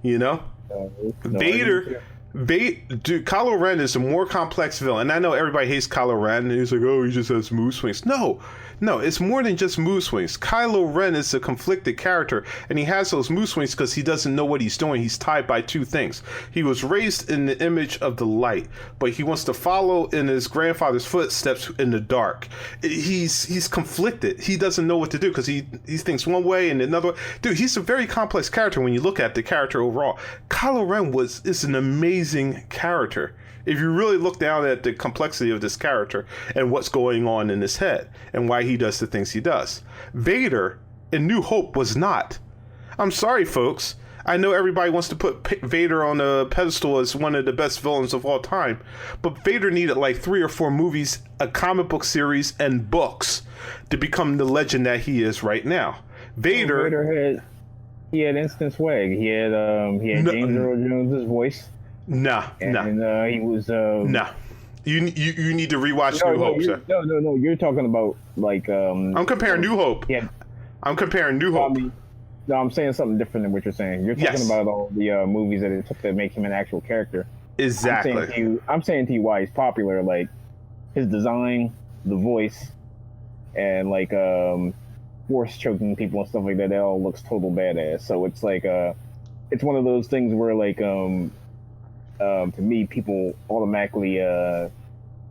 Vader, dude, Kylo Ren is a more complex villain. And I know everybody hates Kylo Ren, and he's like, oh, he just has mood swings. No, it's more than just mood swings. Kylo Ren is a conflicted character, and he has those mood swings because he doesn't know what he's doing. He's tied by 2 things. He was raised in the image of the light, but he wants to follow in his grandfather's footsteps in the dark. He's conflicted. He doesn't know what to do because he thinks one way and another. Dude, he's a very complex character when you look at the character overall. Kylo Ren is an amazing character. If you really look down at the complexity of this character and what's going on in his head and why he does the things he does. Vader in New Hope was not. I'm sorry, folks. I know everybody wants to put Vader on a pedestal as one of the best villains of all time, but Vader needed like 3 or 4 movies, a comic book series, and books to become the legend that he is right now. Vader had instant swag. He had James Earl Jones's voice. Nah. He was Nah. You need to rewatch New Hope, sir. No. You're talking about like I'm comparing New Hope. Yeah. I'm comparing New Hope. No, I'm saying something different than what you're saying. You're talking about all the movies that it took to make him an actual character. Exactly. I'm saying to you why he's popular, like his design, the voice, and like force choking people and stuff like that. That all looks total badass. So it's like it's one of those things where like to me, people automatically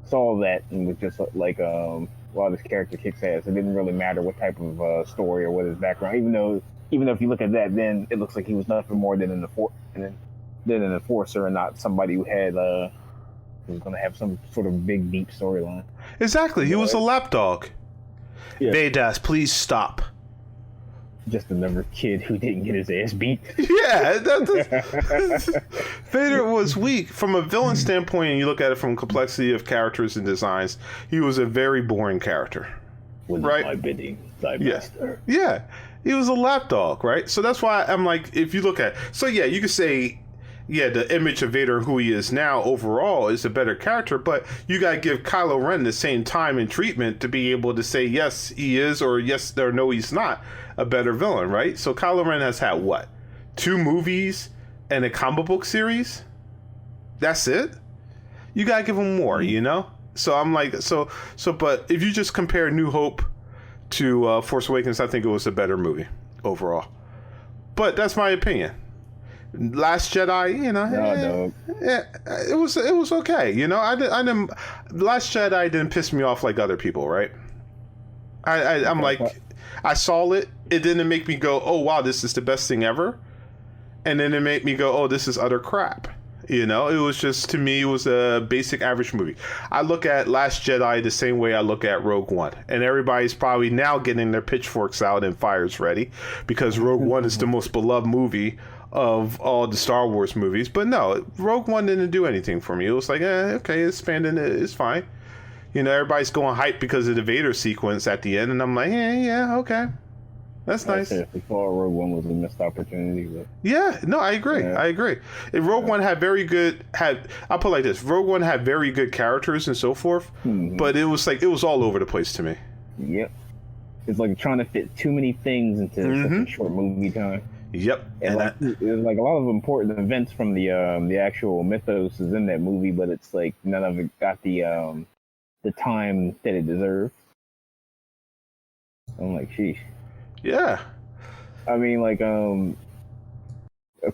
saw that and was just like, wow, this character kicks ass. It didn't really matter what type of story or what his background, even though if you look at that, then it looks like he was nothing more than an enforcer and not somebody who had who was going to have some sort of big, deep storyline. Exactly. He was a lapdog. Yeah. Vadas, please stop. Just another kid who didn't get his ass beat. Yeah, Vader was weak from a villain standpoint, and you look at it from complexity of characters and designs. He was a very boring character, right? My bidding, thy master. Yeah, he was a lapdog, right? So that's why I'm like, if you look at, so yeah, you could say, yeah, the image of Vader, who he is now overall, is a better character, but you gotta give Kylo Ren the same time and treatment to be able to say yes, he is, or yes or no, he's not a better villain, right? So Kylo Ren has had what, 2 movies and a comic book series? That's it. You gotta give him more, you know. So I'm like, so. But if you just compare New Hope to Force Awakens, I think it was a better movie overall. But that's my opinion. Last Jedi, you know, it was okay. You know, I didn't. Last Jedi didn't piss me off like other people, right? I'm like, I saw it. It didn't make me go, oh wow, this is the best thing ever, and then it made me go, oh, this is utter crap. You know, it was just, to me, it was a basic average movie. I look at Last Jedi the same way I look at Rogue One, and everybody's probably now getting their pitchforks out and fires ready because Rogue One is the most beloved movie of all the Star Wars movies. But no, Rogue One didn't do anything for me. It was like, okay, it's fandom, it's fine. You know, everybody's going hype because of the Vader sequence at the end, and I'm like, yeah, okay. That's nice. I thought Rogue One was a missed opportunity. But... Yeah, no, I agree. Yeah. I agree. Rogue One had I'll put it like this. Rogue One had very good characters and so forth, but it was like, it was all over the place to me. Yep. It's like trying to fit too many things into such a short movie time. Yep. And there's like a lot of important events from the actual mythos is in that movie, but it's like none of it got the time that it deserved. I'm like, sheesh. Yeah. I mean, like, of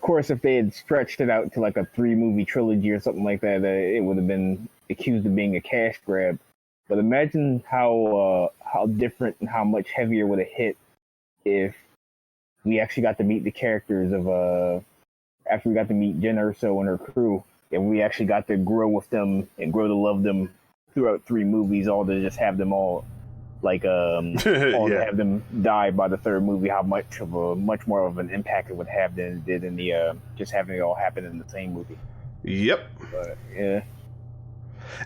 course, if they had stretched it out to like a 3-movie trilogy or something like that, it would have been accused of being a cash grab. But imagine how different and how much heavier would have hit if we actually got to meet the characters of after we got to meet Jen Erso and her crew, and we actually got to grow with them and grow to love them throughout 3 movies, all to just have them all like to have them die by the 3rd movie, how much more of an impact it would have than it did in the just having it all happen in the same movie. Yep. But yeah.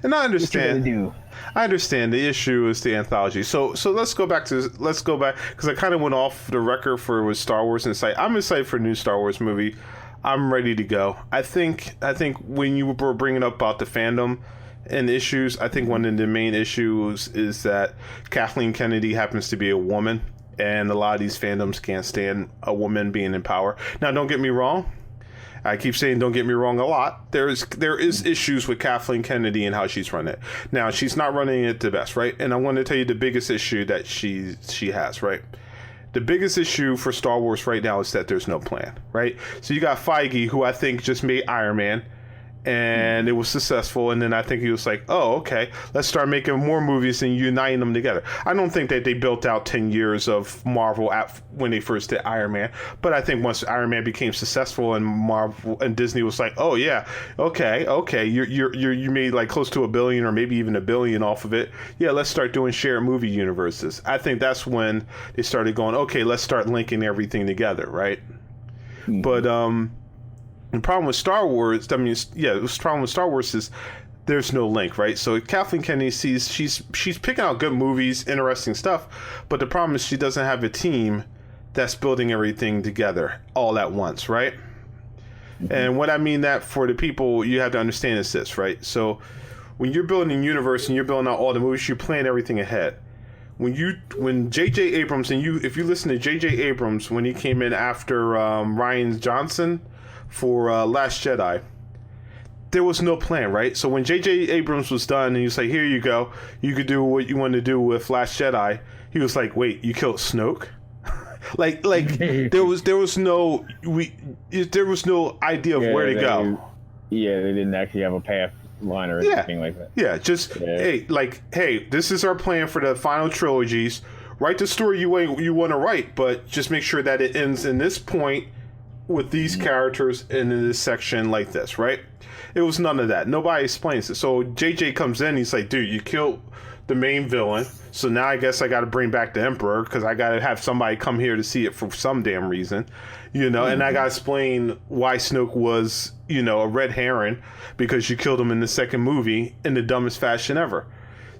And I understand. I understand the issue is the anthology. So let's go back because I kind of went off the record with Star Wars Insight. I'm excited for a new Star Wars movie. I'm ready to go. I think when you were bringing up about the fandom and issues, I think one of the main issues is that Kathleen Kennedy happens to be a woman, and a lot of these fandoms can't stand a woman being in power. Now, don't get me wrong. I keep saying don't get me wrong a lot. There is issues with Kathleen Kennedy and how she's run it. Now, she's not running it the best, right? And I want to tell you the biggest issue that she has, right? The biggest issue for Star Wars right now is that there's no plan, right? So you got Feige, who I think just made Iron Man, and it was successful, and then I think he was like, oh, okay, let's start making more movies and uniting them together. I don't think that they built out 10 years of Marvel when they first did Iron Man, but I think once Iron Man became successful and Marvel and Disney was like, oh yeah, okay, you made like close to $1 billion or maybe even $1 billion off of it. Yeah, let's start doing shared movie universes. I think that's when they started going, okay, let's start linking everything together, right? But the problem with Star Wars, I mean, yeah, the problem with Star Wars is there's no link, right? So Kathleen Kennedy sees she's picking out good movies, interesting stuff, but the problem is she doesn't have a team that's building everything together all at once, right? And what I mean that for the people you have to understand is this, right? So when you're building a universe and you're building out all the movies, you plan everything ahead. When J.J. Abrams, and if you listen to J.J. Abrams when he came in after Rian Johnson for Last Jedi, there was no plan, right? So when J.J. Abrams was done and you say, here you go, you could do what you want to do with Last Jedi, he was like, wait, you killed Snoke? like there was no idea of where to go. Yeah, they didn't actually have a path line or anything like that. Yeah, just hey, this is our plan for the final trilogies. Write the story you want to write, but just make sure that it ends in this point with these characters and in this section like this, right? It was none of that. Nobody explains it. So JJ comes in, he's like, dude, you killed the main villain, so now I guess I got to bring back the Emperor because I got to have somebody come here to see it for some damn reason, and I got to explain why Snoke was, a red herring because you killed him in the second movie in the dumbest fashion ever.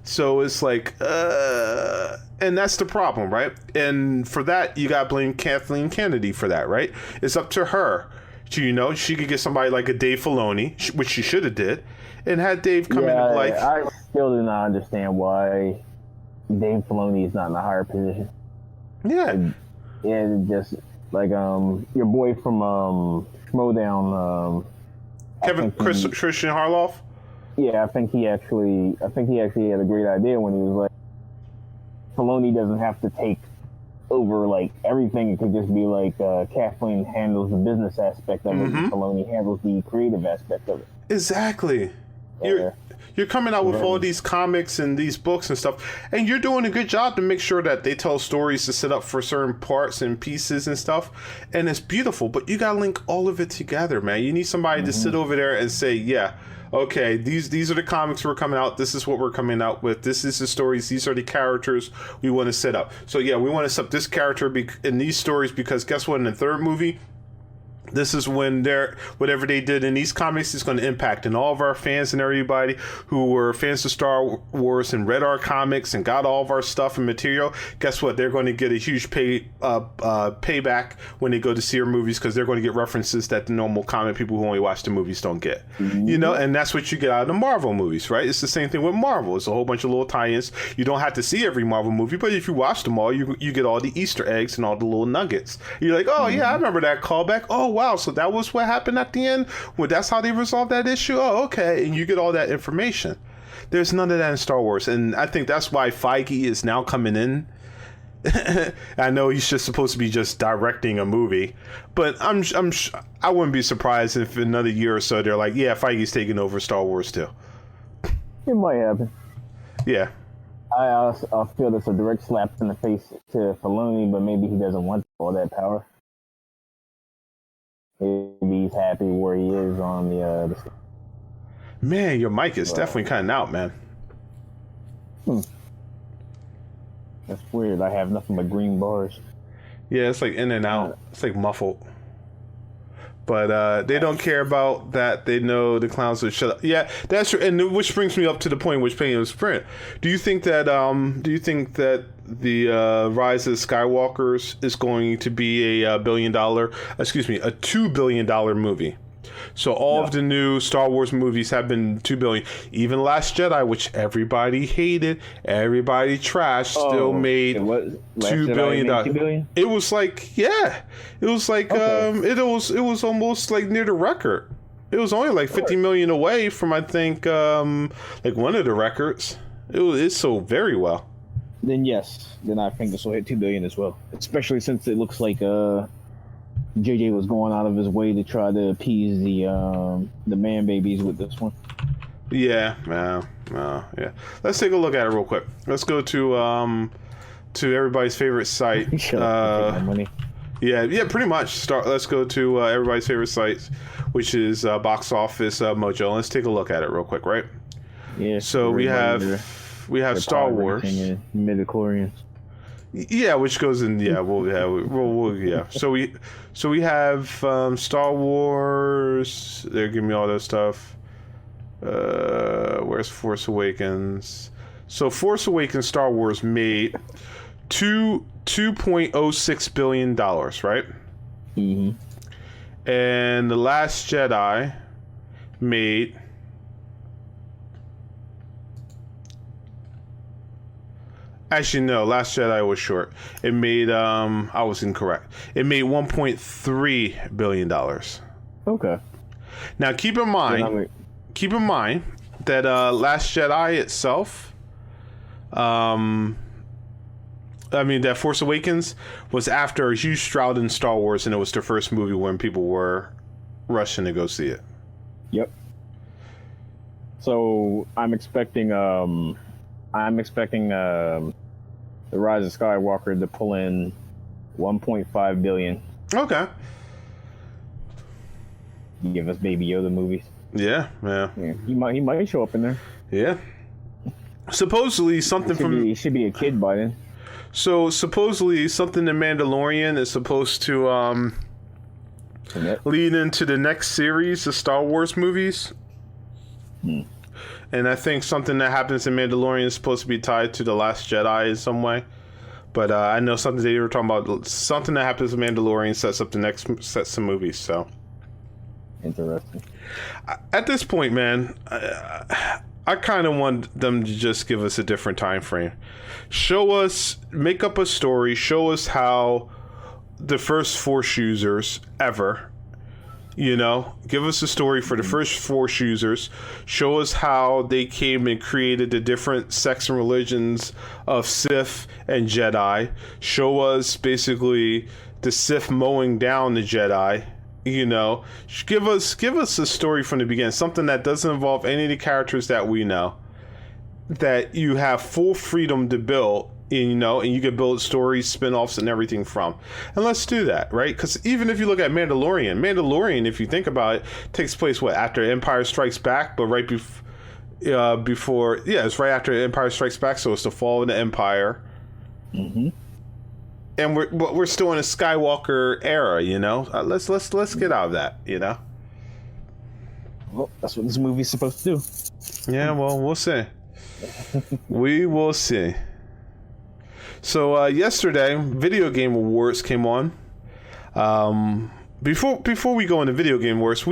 So it's like, and that's the problem, right? And for that, you got to blame Kathleen Kennedy for that, right? It's up to her. She could get somebody like a Dave Filoni, which she should have did, and had Dave come in and like. I still do not understand why Dave Filoni is not in a higher position. Yeah. And just like your boy from Schmodown, Christian Harloff. Yeah, I think he actually had a great idea when he was like, Filoni doesn't have to take over like everything. It could just be like Kathleen handles the business aspect of it, and Filoni handles the creative aspect of it. Exactly. You're coming out with all these comics and these books and stuff, and you're doing a good job to make sure that they tell stories to set up for certain parts and pieces and stuff, and it's beautiful, but you gotta link all of it together, man. You need somebody to sit over there and say, yeah, okay, these are the comics we're coming out, this is what we're coming out with, this is the stories, these are the characters we want to set up. So yeah, we want to set up this character in these stories because guess what, in the third movie, this is when whatever they did in these comics is going to impact. And all of our fans and everybody who were fans of Star Wars and read our comics and got all of our stuff and material, guess what? They're going to get a huge payback when they go to see our movies because they're going to get references that the normal comic people who only watch the movies don't get. And that's what you get out of the Marvel movies, right? It's the same thing with Marvel. It's a whole bunch of little tie-ins. You don't have to see every Marvel movie, but if you watch them all, you get all the Easter eggs and all the little nuggets. You're like, oh, yeah, I remember that callback. Oh, wow. So that was what happened at the end? Well, that's how they resolved that issue? Oh, okay. And you get all that information. There's none of that in Star Wars. And I think that's why Feige is now coming in. I know he's just supposed to be just directing a movie, but I wouldn't be surprised if in another year or so they're like, yeah, Feige's taking over Star Wars too. It might happen. Yeah. I feel that's a direct slap in the face to Filoni, but maybe he doesn't want all that power. Maybe he's happy where he is on the Man, your mic is definitely cutting out, man. That's weird. I have nothing but green bars. Yeah, it's like in and out. It's like muffled. But they don't care about that. They know the clowns will shut up. Yeah, that's true. And which brings me up to the point which Penny was sprint. Do you think that the Rise of Skywalkers is going to be a $2 billion movie? So all of the new Star Wars movies have been $2 billion. Even Last Jedi, which everybody hated, everybody trashed, still made $2 billion. $2 billion. It was like, yeah, it was like it was almost like near the record. It was only like 50 million away from I think like one of the records. It sold very well. Then yes, then I think this will hit $2 billion as well. Especially since it looks like JJ was going out of his way to try to appease the man babies with this one. Yeah, yeah. Let's take a look at it real quick. Let's go to everybody's favorite site. Money. Yeah, pretty much. Let's go to everybody's favorite site, which is Box Office Mojo. Let's take a look at it real quick, right? Yeah. So we have Star Wars. Midichlorians. Yeah, which goes in. Yeah, yeah. So we have Star Wars. They're giving me all that stuff. Where's Force Awakens? So Force Awakens, Star Wars made $2.06 billion, right? Mm-hmm. And The Last Jedi made actually no, Last Jedi was short. It made I was incorrect. It made $1.3 billion. Okay. Now keep in mind that Last Jedi itself, that Force Awakens was after a huge drought in Star Wars, and it was the first movie when people were rushing to go see it. Yep. So I'm expecting The Rise of Skywalker to pull in 1.5 billion. Okay. Give us Baby Yoda movies. Yeah. He might show up in there. Yeah. Supposedly something He should be a kid by then. So supposedly something in Mandalorian is supposed to lead into the next series of Star Wars movies. And I think something that happens in Mandalorian is supposed to be tied to The Last Jedi in some way. But I know something they were talking about, something that happens in Mandalorian sets up the next sets of movies. So interesting. At this point, man, I kind of want them to just give us a different time frame. Show us, make up a story, show us how the first Force users ever, give us a story for the first Force users. Show us how they came and created the different sects and religions of Sith and Jedi. Show us basically the Sith mowing down the Jedi. Give us a story from the beginning, something that doesn't involve any of the characters that we know, that you have full freedom to build, and you can build stories, spin-offs, and everything from. And let's do that, right? Because even if you look at Mandalorian, if you think about it, takes place after Empire Strikes Back, but right before, it's right after Empire Strikes Back, so it's the fall of the Empire. Mm-hmm. And we're still in a Skywalker era, Let's get out of that, Well, that's what this movie's supposed to do. Yeah, well, we'll see. We will see. So yesterday, Video Game Awards came on. Before we go into Video Game Awards,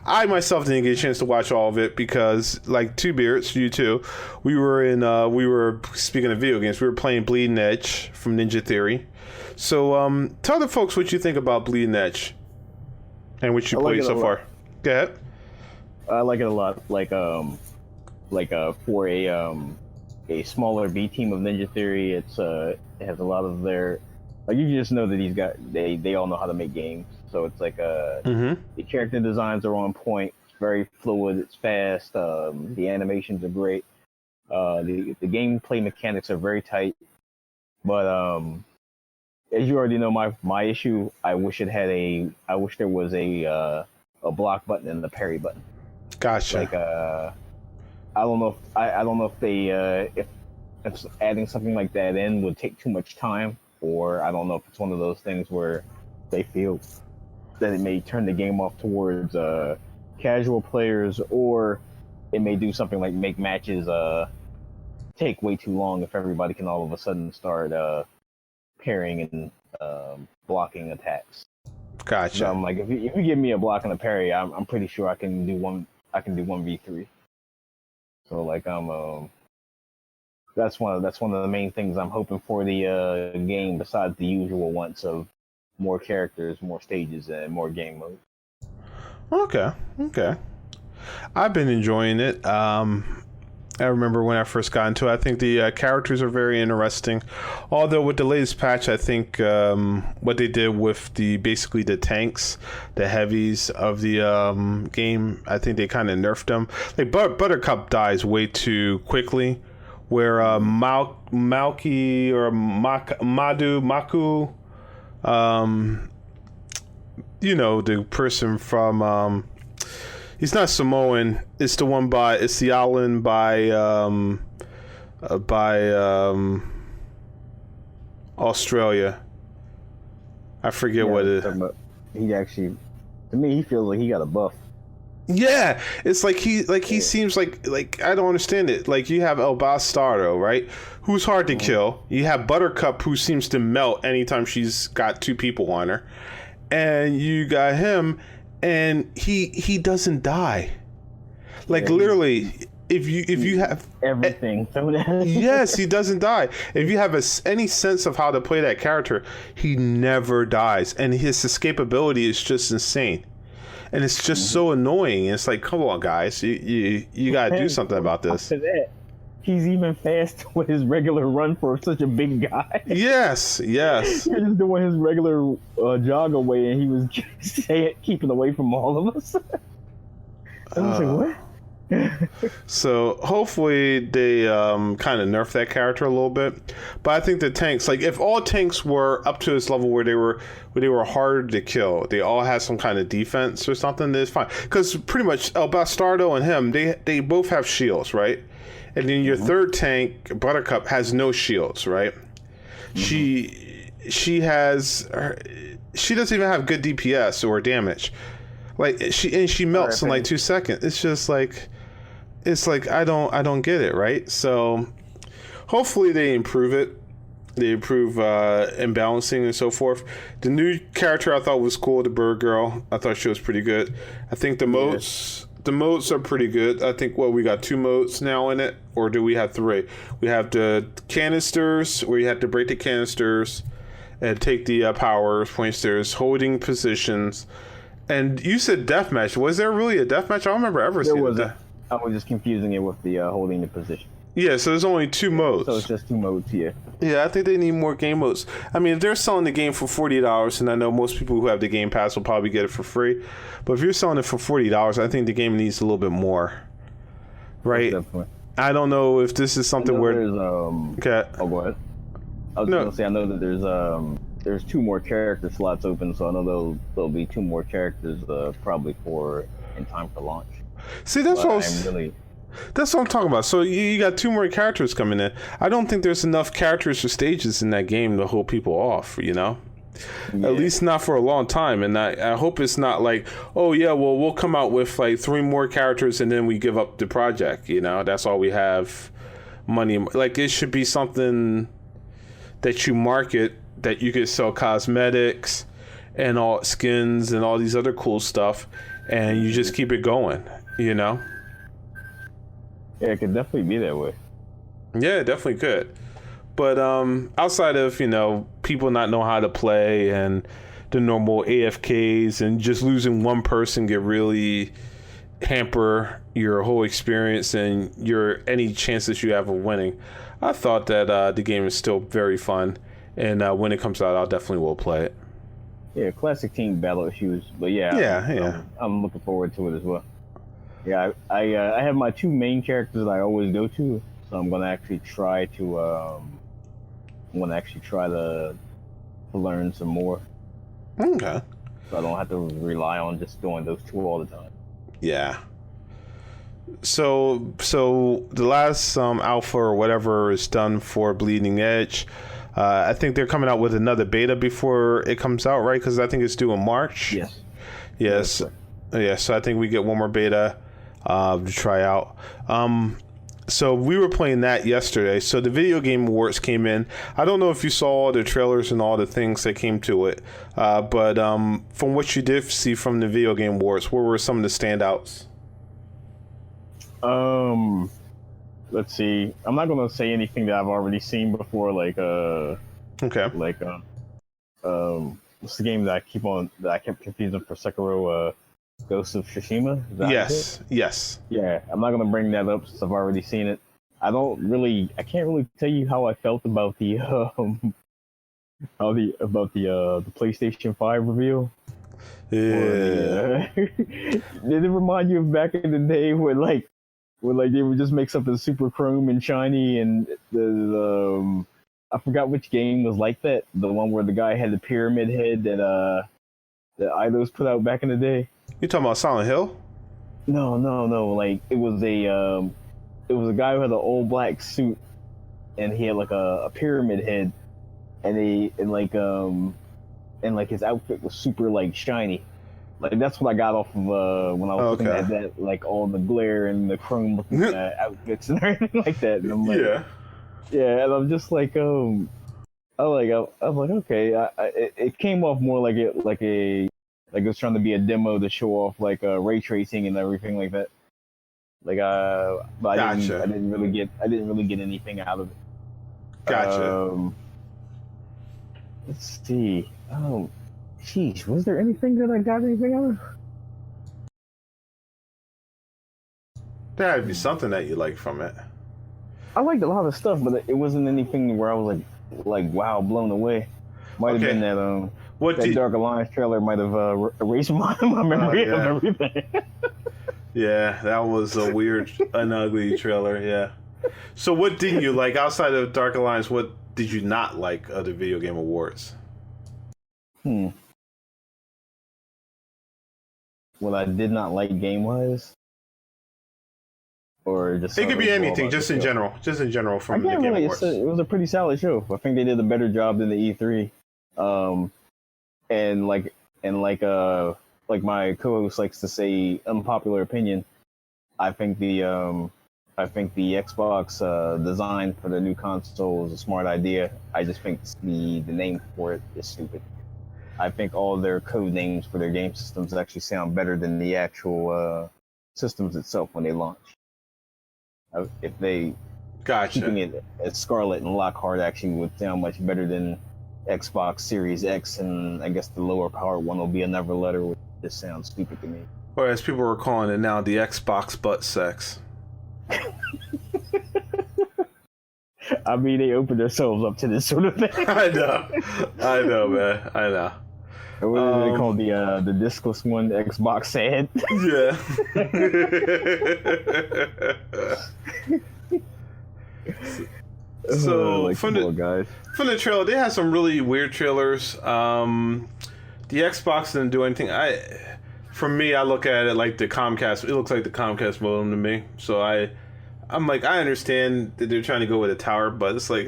I myself didn't get a chance to watch all of it because, like Two Beards, you too, we were speaking of video games, we were playing Bleeding Edge from Ninja Theory. So tell the folks what you think about Bleeding Edge and what you played so far. Go ahead. I like it a lot. For a smaller B team of Ninja Theory, it has a lot of their, you just know that these guys, they all know how to make games. So it's the character designs are on point. It's very fluid. It's fast. The animations are great. The gameplay mechanics are very tight. But as you already know, my issue, I wish there was a block button and a parry button. Gotcha. I don't know if they if adding something like that in would take too much time, or I don't know if it's one of those things where they feel that it may turn the game off towards casual players, or it may do something like make matches take way too long if everybody can all of a sudden start parrying and blocking attacks. Gotcha. So I'm like, if you give me a block and a parry, I'm pretty sure I can do 1v3. So that's one of the main things I'm hoping for the game, besides the usual wants of more characters, more stages, and more game modes. Okay. I've been enjoying it. I remember when I first got into it, I think the characters are very interesting. Although with the latest patch, I think what they did with basically the tanks, the heavies of the game, I think they kind of nerfed them. Like Buttercup dies way too quickly, where Maku, the person from he's not Samoan. It's the one it's the island by Australia. I forget what it. He actually, to me, he feels like he got a buff. Yeah, it's like he seems like I don't understand it. Like you have El Bastardo, right? Who's hard to kill. You have Buttercup, who seems to melt anytime she's got two people on her, and you got him, and he doesn't die. Like literally, if you have everything, yes, he doesn't die. If you have any sense of how to play that character, he never dies, and his escapability is just insane. And it's just so annoying. It's like, come on, guys, you gotta do something about this. After that, he's even fast with his regular run for such a big guy. Yes. He was just doing his regular jog away, and he was keeping away from all of us. I was like, what? So hopefully they kind of nerf that character a little bit, but I think the tanks, like if all tanks were up to this level where they were harder to kill, they all had some kind of defense or something, that's fine. Because pretty much El Bastardo and him, they both have shields, right? And then your third tank, Buttercup, has no shields, right? She doesn't even have good DPS or damage. Like she melts in like 2 seconds. It's just like. It's like I don't get it, right? So hopefully they improve it. They improve imbalancing and so forth. The new character I thought was cool, the Bird Girl. I thought she was pretty good. I think the moats are pretty good. I think we got 2 moats now in it, or do we have 3? We have the canisters where you have to break the canisters and take the power points. There's holding positions, and you said deathmatch. Was there really a deathmatch? I don't remember ever seeing that. I was just confusing it with the holding the position. Yeah, so there's only 2 modes. So it's just 2 modes here. Yeah, I think they need more game modes. I mean, if they're selling the game for $40, and I know most people who have the Game Pass will probably get it for free, but if you're selling it for $40, I think the game needs a little bit more. Right? Definitely. I don't know if this is something where... There's, okay. Oh, go ahead. I was going to say, I know that there's 2 more character slots open, so I know there'll be 2 more characters probably in time for launch. See, that's what I'm talking about. So you got 2 more characters coming in. I don't think there's enough characters or stages in that game to hold people off, you know? Yeah. At least not for a long time. And I hope it's not like, oh yeah, well, we'll come out with like 3 more characters and then we give up the project, you know? That's all we have money. Like it should be something that you market, that you could sell cosmetics and all skins and all these other cool stuff, and you just keep it going. You know? Yeah, it could definitely be that way. Yeah, it definitely could. But outside of, people not know how to play and the normal AFKs and just losing one person can really hamper your whole experience and any chances you have of winning, I thought that the game is still very fun. And when it comes out, I'll definitely will play it. Yeah, classic team battle issues. But yeah. I'm looking forward to it as well. Yeah, I have my 2 main characters that I always go to, so I'm gonna actually try to learn some more. Okay. So I don't have to rely on just doing those 2 all the time. Yeah. So the last alpha or whatever is done for Bleeding Edge. I think they're coming out with another beta before it comes out, right? Because I think it's due in March. Yes. Yes. Yeah. So I think we get one more beta to try out. So we were playing that yesterday. So the Video Game Awards came in. I don't know if you saw all the trailers and all the things that came to it, but from what you did see from the Video Game Awards, what were some of the standouts? Let's see. I'm not gonna say anything that I've already seen before. Like okay. Like what's the game that I kept confusing for Sekiro? Ghost of Tsushima? Yes. Yeah, I'm not gonna bring that up since I've already seen it. I can't really tell you how I felt about the PlayStation 5 reveal. Yeah. Did it remind you of back in the day where they would just make something super chrome and shiny, and the I forgot which game was like that. The one where the guy had the pyramid head that Eidos put out back in the day. You talking about Silent Hill? No. Like it was a guy who had an old black suit, and he had like a pyramid head, and like his outfit was super like shiny. Like that's what I got off of when I was looking Okay. at that, like all the glare and the chrome looking outfits and everything like that. And I'm like, Yeah. yeah, and I'm just like, I'm like, okay. It came off more like like it was trying to be a demo to show off like ray tracing and everything like that. Like but Gotcha. I didn't really get anything out of it. Gotcha. Let's see. Oh, sheesh, was there anything that I got anything out of? There had to be something that you like from it. I liked a lot of stuff, but it wasn't anything where I was like wow, blown away. Might have been Okay. What that did? Dark Alliance trailer might have erased my memory of Yeah. everything. Yeah, that was a weird, an ugly trailer. Yeah. So, what didn't you like outside of Dark Alliance? What did you not like of the video game awards? Hmm. What I did not like game wise, or just It could be overall anything, about the just in show. general. Just in general I from the can't game really. awards. It was a pretty solid show. I think they did a better job than the E3. Um, and like my co-host likes to say, unpopular opinion. I think the Xbox design for the new console is a smart idea. I just think the name for it is stupid. I think all their code names for their game systems actually sound better than the actual systems itself when they launch. If they Gotcha. keeping it as Scarlet and Lockhart actually would sound much better than Xbox Series X, and I guess the lower power one will be another letter, which just sounds stupid to me. Or as people are calling it now, the Xbox butt sex. I mean, they open themselves up to this sort of thing. I know, man. I know. What do they call the discless one? Xbox sad. Yeah. So Like, from come on, guys. the trailer, they had some really weird trailers. The Xbox didn't do anything. For me, I look at it like the Comcast. It looks like the Comcast modem to me. So I'm like, I understand that they're trying to go with a tower, but it's like,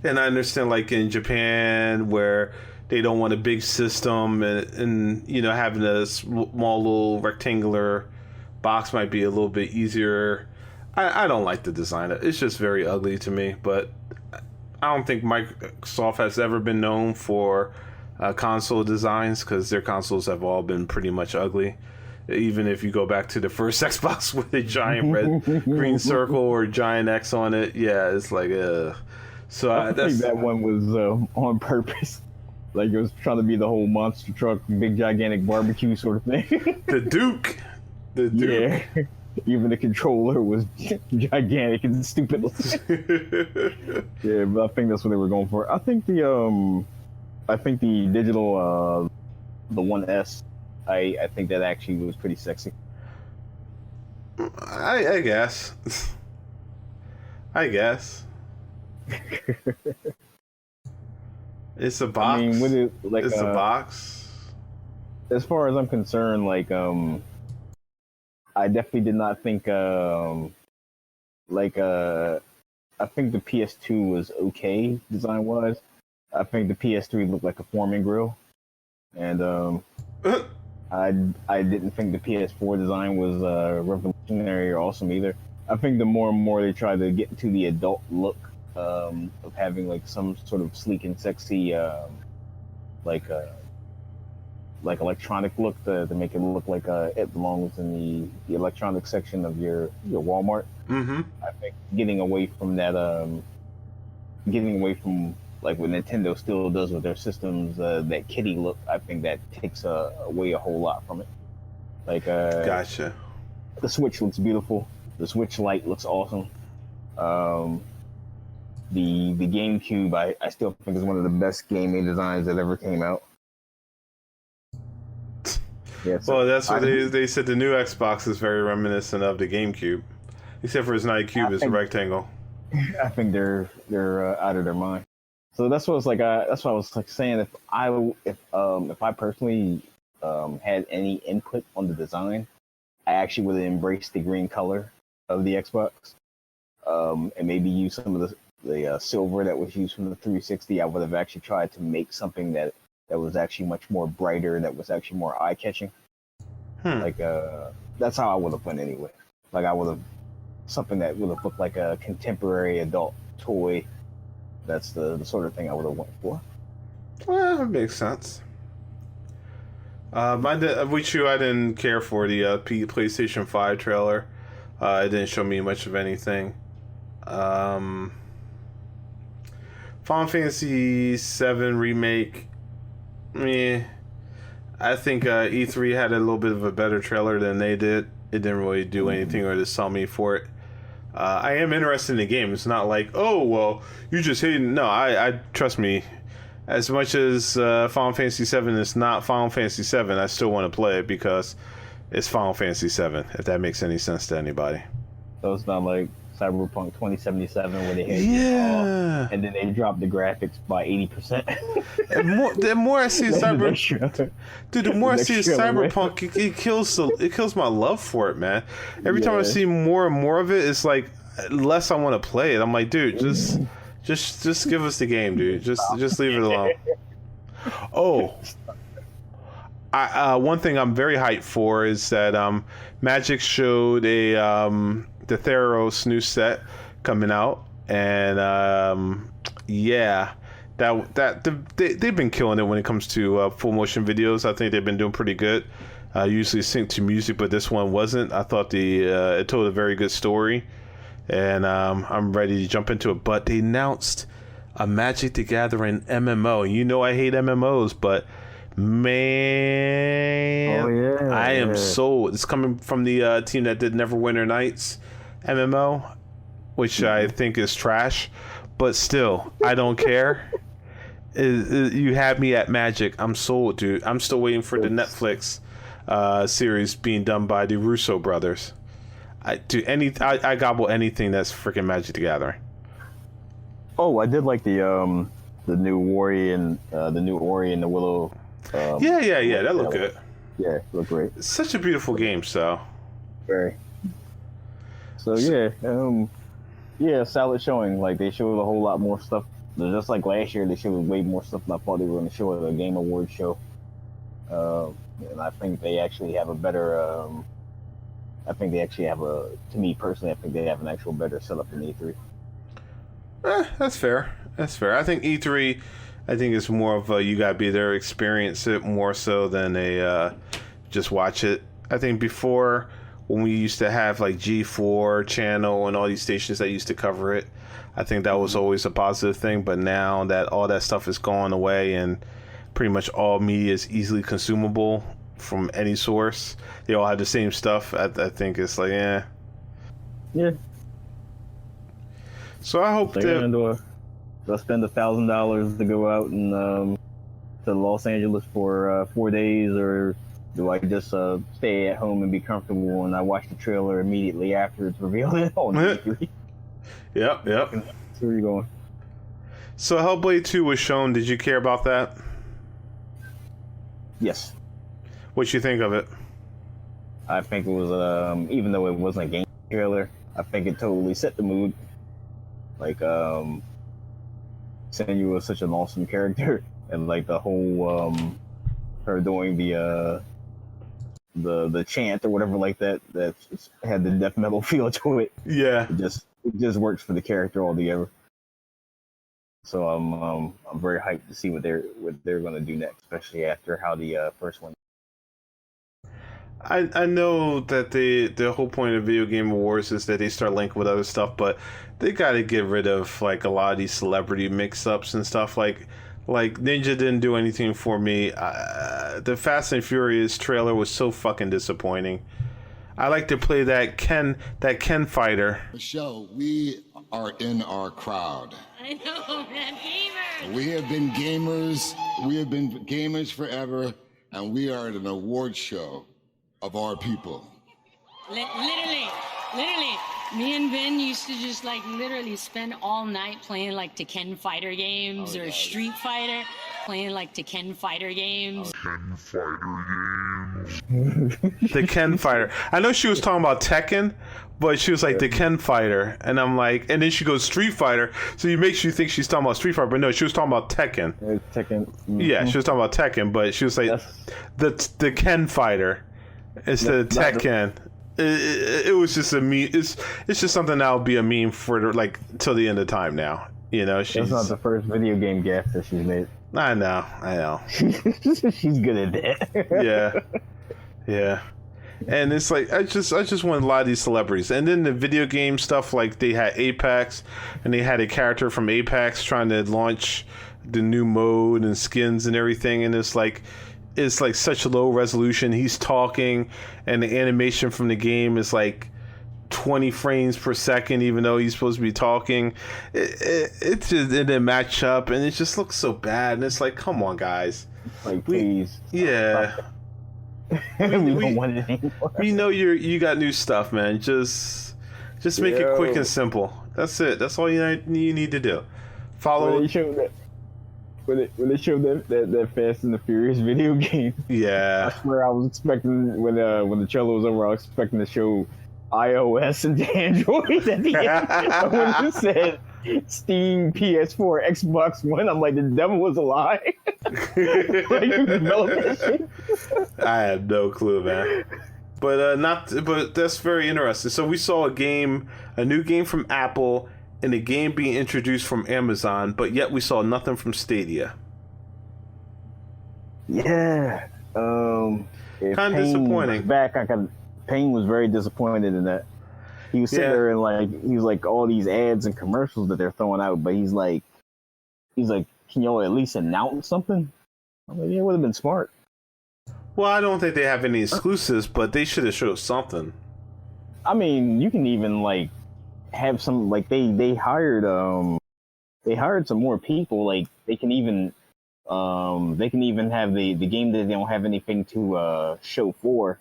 and I understand like in Japan where they don't want a big system, and you know having a small little rectangular box might be a little bit easier. I don't like the design. It's just very ugly to me. But I don't think Microsoft has ever been known for console designs because their consoles have all been pretty much ugly. Even if you go back to the first Xbox with a giant red green circle or giant X on it, yeah, it's like So I think that one was on purpose. Like it was trying to be the whole monster truck, big gigantic barbecue sort of thing. the Duke. Yeah. Even the controller was gigantic and stupid. Yeah, but I think that's what they were going for. I think the digital the 1S, I think that actually was pretty sexy. I guess. I guess. It's a box. I mean, with it like it's a box. As far as I'm concerned, like I definitely did not think like I think the PS2 was okay design wise. I think the PS3 looked like a Foreman grill, and I didn't think the PS4 design was revolutionary or awesome either. I think the more and more they try to get into the adult look of having like some sort of sleek and sexy like like electronic look to make it look like it belongs in the electronic section of your Walmart. Mm-hmm. I think getting away from that, getting away from like what Nintendo still does with their systems, that kitty look. I think that takes away a whole lot from it. Like, Gotcha. the Switch looks beautiful. The Switch Lite looks awesome. The GameCube, I still think is one of the best gaming designs that ever came out. Yeah, so well, that's what they said. The new Xbox is very reminiscent of the GameCube, except for it's not a cube; it's a rectangle. I think they're out of their mind. So that's what it's like. That's what I was like saying. If I personally had any input on the design, I actually would have embraced the green color of the Xbox, and maybe use some of the the silver that was used from the 360, I would have actually tried to make something that was actually much more brighter, that was actually more eye catching. Like that's how I would have went anyway. Like I would have something that would have looked like a contemporary adult toy. That's the sort of thing I would have went for. Well, that makes sense. With you, I didn't care for the PlayStation 5 trailer. It didn't show me much of anything. Final Fantasy VII Remake, I think E3 had a little bit of a better trailer than they did. It didn't really do anything or to sell me for it. I am interested in the game. It's not like, oh, well, you just hating. No, I trust me. As much as Final Fantasy VII is not Final Fantasy VII, I still want to play it because it's Final Fantasy VII, if that makes any sense to anybody. So it's not like Cyberpunk 2077 where they had and then they dropped the graphics by 80%. The more I see Cyberpunk, dude, the more I see Cyberpunk, it kills my love for it, man. Every time I see more and more of it, it's like less I want to play it. I'm like, dude, just give us the game, dude. Just leave it alone. Oh, one thing I'm very hyped for is that Magic showed a the Theros new set coming out, and they've been killing it when it comes to full motion videos. I think they've been doing pretty good. Usually sync to music, but this one wasn't. I thought it told a very good story. And I'm ready to jump into it. But they announced a Magic the Gathering MMO. You know I hate MMOs, but man, I am sold. It's coming from the team that did Neverwinter Nights MMO, which I think is trash. But still, I don't care. You had me at Magic. I'm sold, dude. I'm still waiting for the Netflix series being done by the Russo brothers. I gobble anything that's freaking Magic the Gathering. Oh, I did like the new Ori and the Willow. Yeah. That looked good. Yeah, it looked great. It's such a beautiful game, so. Very. So solid showing. Like they showed a whole lot more stuff. Just like last year, they showed way more stuff than I thought they were going to show at the Game Awards show. And I think they actually have a better. To me personally, I think they have an actual better setup than E3. That's fair. I think E3, is more of a you gotta be there, experience it more so than a just watch it. I think before, when we used to have like G4 channel and all these stations that used to cover it, I think that was always a positive thing. But now that all that stuff is gone away and pretty much all media is easily consumable from any source, they all have the same stuff. I think it's like, yeah. So I hope do I spend $1,000 to go out and to Los Angeles for 4 days, or do I just stay at home and be comfortable and I watch the trailer immediately after it's revealed on E3? Yep. So where you going? So Hellblade 2 was shown. Did you care about that? Yes. What you think of it? I think it was, even though it wasn't a game trailer, I think it totally set the mood. Like, Senyu was such an awesome character, and like the whole, her doing the chant or whatever like that had the death metal feel to it. Yeah. It just works for the character altogether. So I'm very hyped to see what they're going to do next, especially after how the first one. I know that the whole point of Video Game Awards is that they start linking with other stuff, but they got to get rid of like a lot of these celebrity mix-ups and stuff. Like Ninja didn't do anything for me. The Fast and Furious trailer was so fucking disappointing. I like to play that Ken fighter. Michelle, we are in our crowd. I know, man. Gamers. We have been gamers. We have been gamers forever, and we are at an award show of our people. Literally, me and Ben used to just like literally spend all night playing like Tekken fighter games or Street Fighter, playing like Tekken fighter games. The Ken fighter. I know she was talking about Tekken, but she was like the Ken fighter, and I'm like, and then she goes Street Fighter, so it makes you think she's talking about Street Fighter, but no, she was talking about Tekken. Tekken. Mm-hmm. Yeah, she was talking about Tekken, but she was like the Ken fighter instead of Tekken. It was just a meme. It's just something that'll be a meme for like till the end of time now. You know, that's not the first video game gaff that she's made. I know. She's good at that. Yeah. And it's like I just want a lot of these celebrities. And then the video game stuff, like they had Apex, and they had a character from Apex trying to launch the new mode and skins and everything, and it's like such a low resolution. He's talking, and the animation from the game is like 20 frames per second, even though he's supposed to be talking. It just didn't match up, and it just looks so bad. And it's like, come on, guys. Like, please. Yeah. we don't want it anymore. We know you got new stuff, man. Just make it quick and simple. That's it. That's all you need to do. Follow. When they showed that. When they showed that Fast and the Furious video game, yeah, I swear I was expecting when the trailer was over, I was expecting to show iOS and Android at the end. But when it said Steam, PS4, Xbox One, I'm like, the devil was a lie. Like, you developed that shit? I have no clue, man. But that's very interesting. So we saw a new game from Apple, and a game being introduced from Amazon, but yet we saw nothing from Stadia. Yeah. Kind of disappointing. Payne was very disappointed in that. He was sitting there and he was like all these ads and commercials that they're throwing out, but he's like, can y'all at least announce something? I'm like, yeah, it would have been smart. Well, I don't think they have any exclusives, but they should have showed something. I mean, you can even have some they hired some more people. Like they can even have the game that they don't have anything to show for.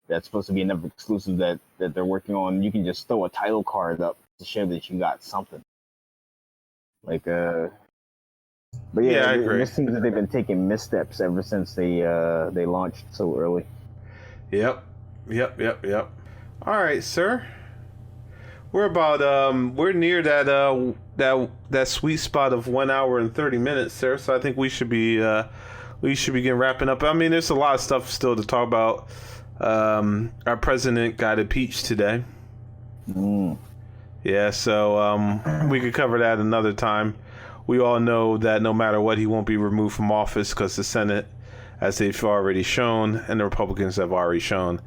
That's supposed to be another exclusive that they're working on. You can just throw a title card up to show that you got something. But yeah, I agree. It seems that they've been taking missteps ever since they launched so early. Yep. All right, sir. We're about we're near that sweet spot of 1 hour and 30 minutes, sir. So I think we should be getting wrapping up. I mean, there's a lot of stuff still to talk about. Our president got impeached today. Yeah, so we could cover that another time. We all know that no matter what, he won't be removed from office because the Senate, as they've already shown, and the Republicans have already shown,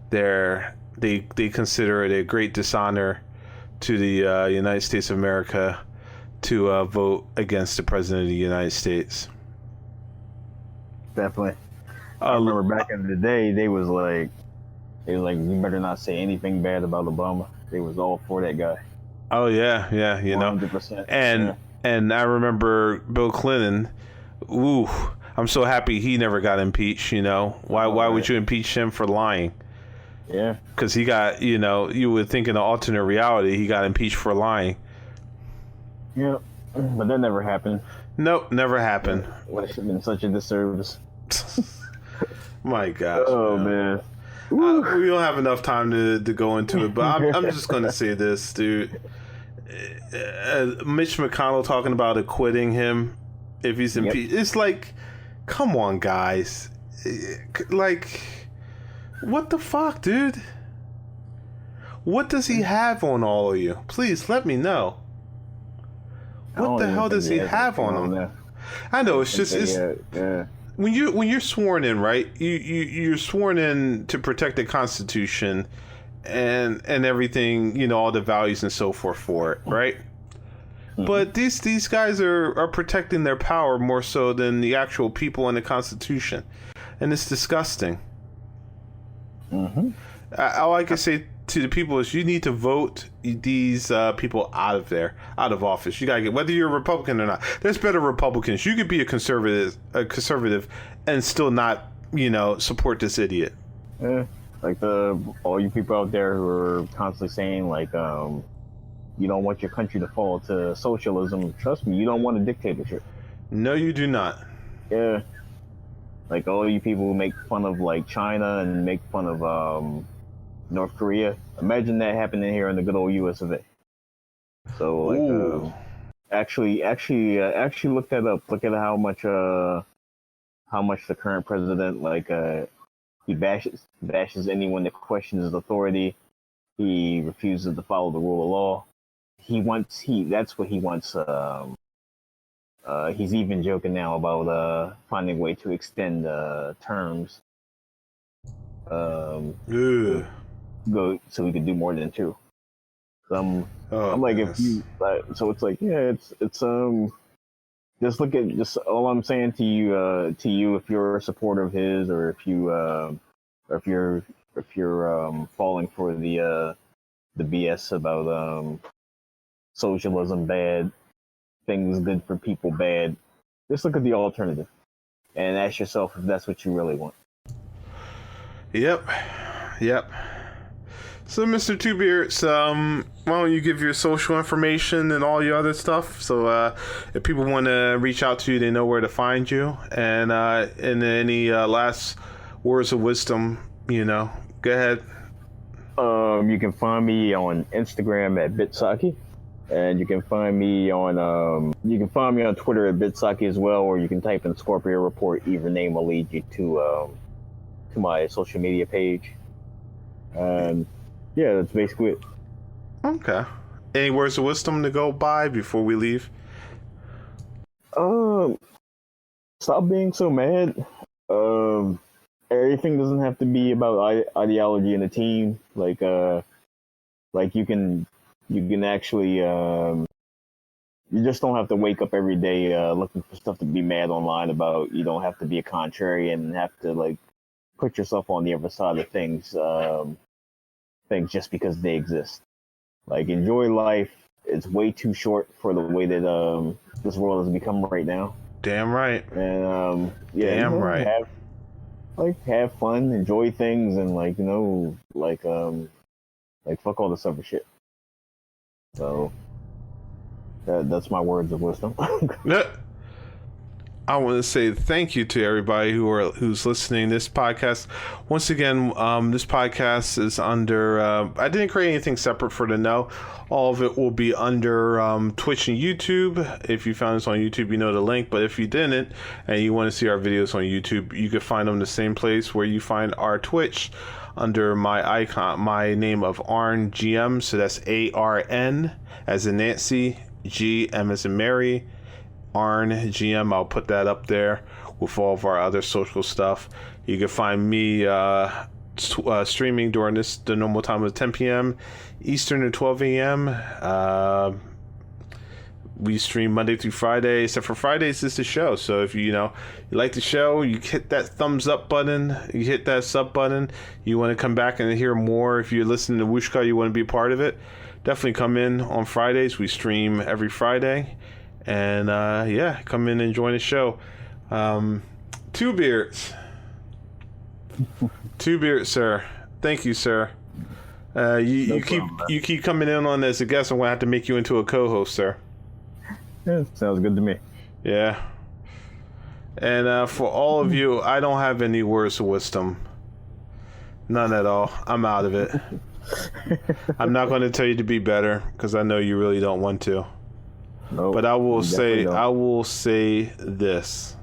they consider it a great dishonor to the United States of America to vote against the President of the United States. Definitely. I remember back in the day, they was like, you better not say anything bad about Obama. They was all for that guy. Oh yeah, you 100%. know. And I remember Bill Clinton. Ooh, I'm so happy he never got impeached. You know, why would you impeach him for lying? Yeah, because he got, you would think in an alternate reality he got impeached for lying. Yeah, but that never happened. Nope, never happened. Would have been such a disservice. My gosh. Oh man. We don't have enough time to go into it, but I'm just going to say this, dude. Mitch McConnell talking about acquitting him if he's impeached. Yep. It's like, come on, guys. Like, what the fuck, dude? What does he have on all of you? Please let me know. What the hell does he have on him? I know it's just when you're sworn in, right? You're sworn in to protect the Constitution and everything, all the values and so forth for it, right? Mm-hmm. But these guys are protecting their power more so than the actual people in the Constitution, and it's disgusting. Mm-hmm. All I can say to the people is you need to vote these people out of office. You gotta get, whether you're a Republican or not. There's better Republicans. You could be a conservative and still not, support this idiot. Yeah, like all you people out there who are constantly saying you don't want your country to fall to socialism. Trust me, you don't want a dictatorship. No, you do not. Yeah, like all you people who make fun of China and make fun of North Korea. Imagine that happening here in the good old U.S. of A. So like, actually look that up. Look at how much the current president he bashes anyone that questions his authority. He refuses to follow the rule of law. That's what he wants. He's even joking now about finding a way to extend terms. Go so we could do more than 2. So I'm like, if you so it's like, yeah, it's just look at, just all I'm saying to you if you're a supporter of his, or if you're falling for the BS about socialism bad, things good for people bad, just look at the alternative and ask yourself if that's what you really want. Yep. So, Mr. Two Beards, why don't you give your social information and all your other stuff? So, if people want to reach out to you, they know where to find you. And any last words of wisdom, go ahead. You can find me on Instagram at Bitsaki, and you can find me on Twitter at Bitsaki as well, or you can type in Scorpio Report. Either name will lead you to my social media page. Yeah, that's basically it. Okay. Any words of wisdom to go by before we leave? Stop being so mad. Everything doesn't have to be about ideology in the team. Like you can actually, you just don't have to wake up every day looking for stuff to be mad online about. You don't have to be a contrarian and have to put yourself on the other side of things just because they exist. Enjoy life. It's way too short for the way that this world has become right now. Damn right. And damn right. Have fun, enjoy things, and fuck all this other shit. So that's my words of wisdom. I want to say thank you to everybody who's listening to this podcast. Once again, this podcast is under... I didn't create anything separate for the know. All of it will be under Twitch and YouTube. If you found this on YouTube, you know the link. But if you didn't, and you want to see our videos on YouTube, you can find them the same place where you find our Twitch, under my icon, my name of Arn GM. So that's ARN as in Nancy, GM as in Mary, Arn GM. I'll put that up there with all of our other social stuff. You can find me streaming during the normal time of 10 p.m. Eastern to 12 a.m. We stream Monday through Friday, except for Fridays is the show. So if you like the show, you hit that thumbs up button, you hit that sub button. You want to come back and hear more. If you're listening to Wooshka, you want to be a part of it, definitely come in on Fridays. We stream every Friday. And come in and join the show. Two Beards, sir. Thank you, sir. You keep coming in on as a guest. I'm gonna have to make you into a co-host, sir. Yeah, sounds good to me. Yeah. And for all of you, I don't have any words of wisdom. None at all. I'm out of it. I'm not going to tell you to be better because I know you really don't want to. Nope, but I will say this.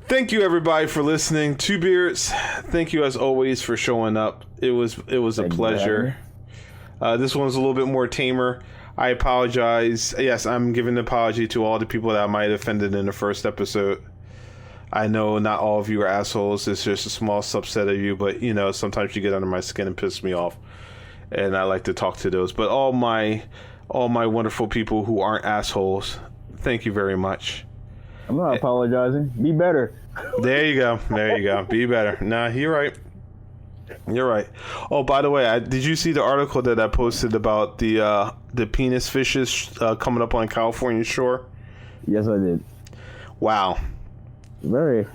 Thank you everybody for listening. Two Beards, thank you as always for showing up. It was a pleasure. This one's a little bit more tamer. I apologize. Yes, I'm giving an apology to all the people that I might have offended in the first episode. I know not all of you are assholes. It's just a small subset of you, but sometimes you get under my skin and piss me off. And I like to talk to those. But all my wonderful people who aren't assholes, thank you very much. I'm not apologizing. Be better. There you go. Be better. Nah, you're right. Oh, by the way, did you see the article that I posted about the penis fishes coming up on California shore? Yes, I did. Wow. Very.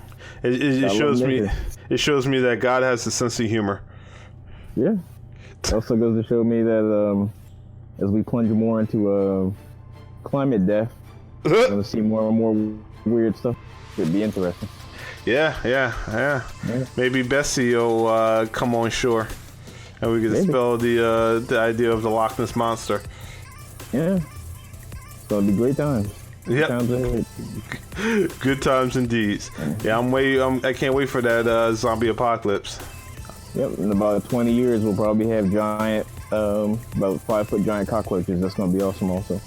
It shows me. It shows me that God has a sense of humor. Yeah. It also goes to show me that as we plunge more into climate death, we're going to see more and more weird stuff. It'd be interesting. Yeah. Maybe Bessie will come on shore And we can Maybe. spell the idea of the Loch Ness monster. Yeah. It's gonna be great times. Yep. Times ahead. Good times indeed. Yeah, I can't wait for that zombie apocalypse. Yep. In about 20 years, we'll probably have giant, about 5-foot giant cockroaches. That's gonna be awesome, also.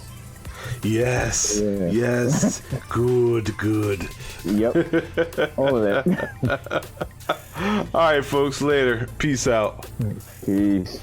Yes. Yeah. Yes. Good. Yep. All of that. All right, folks. Later. Peace out. Peace.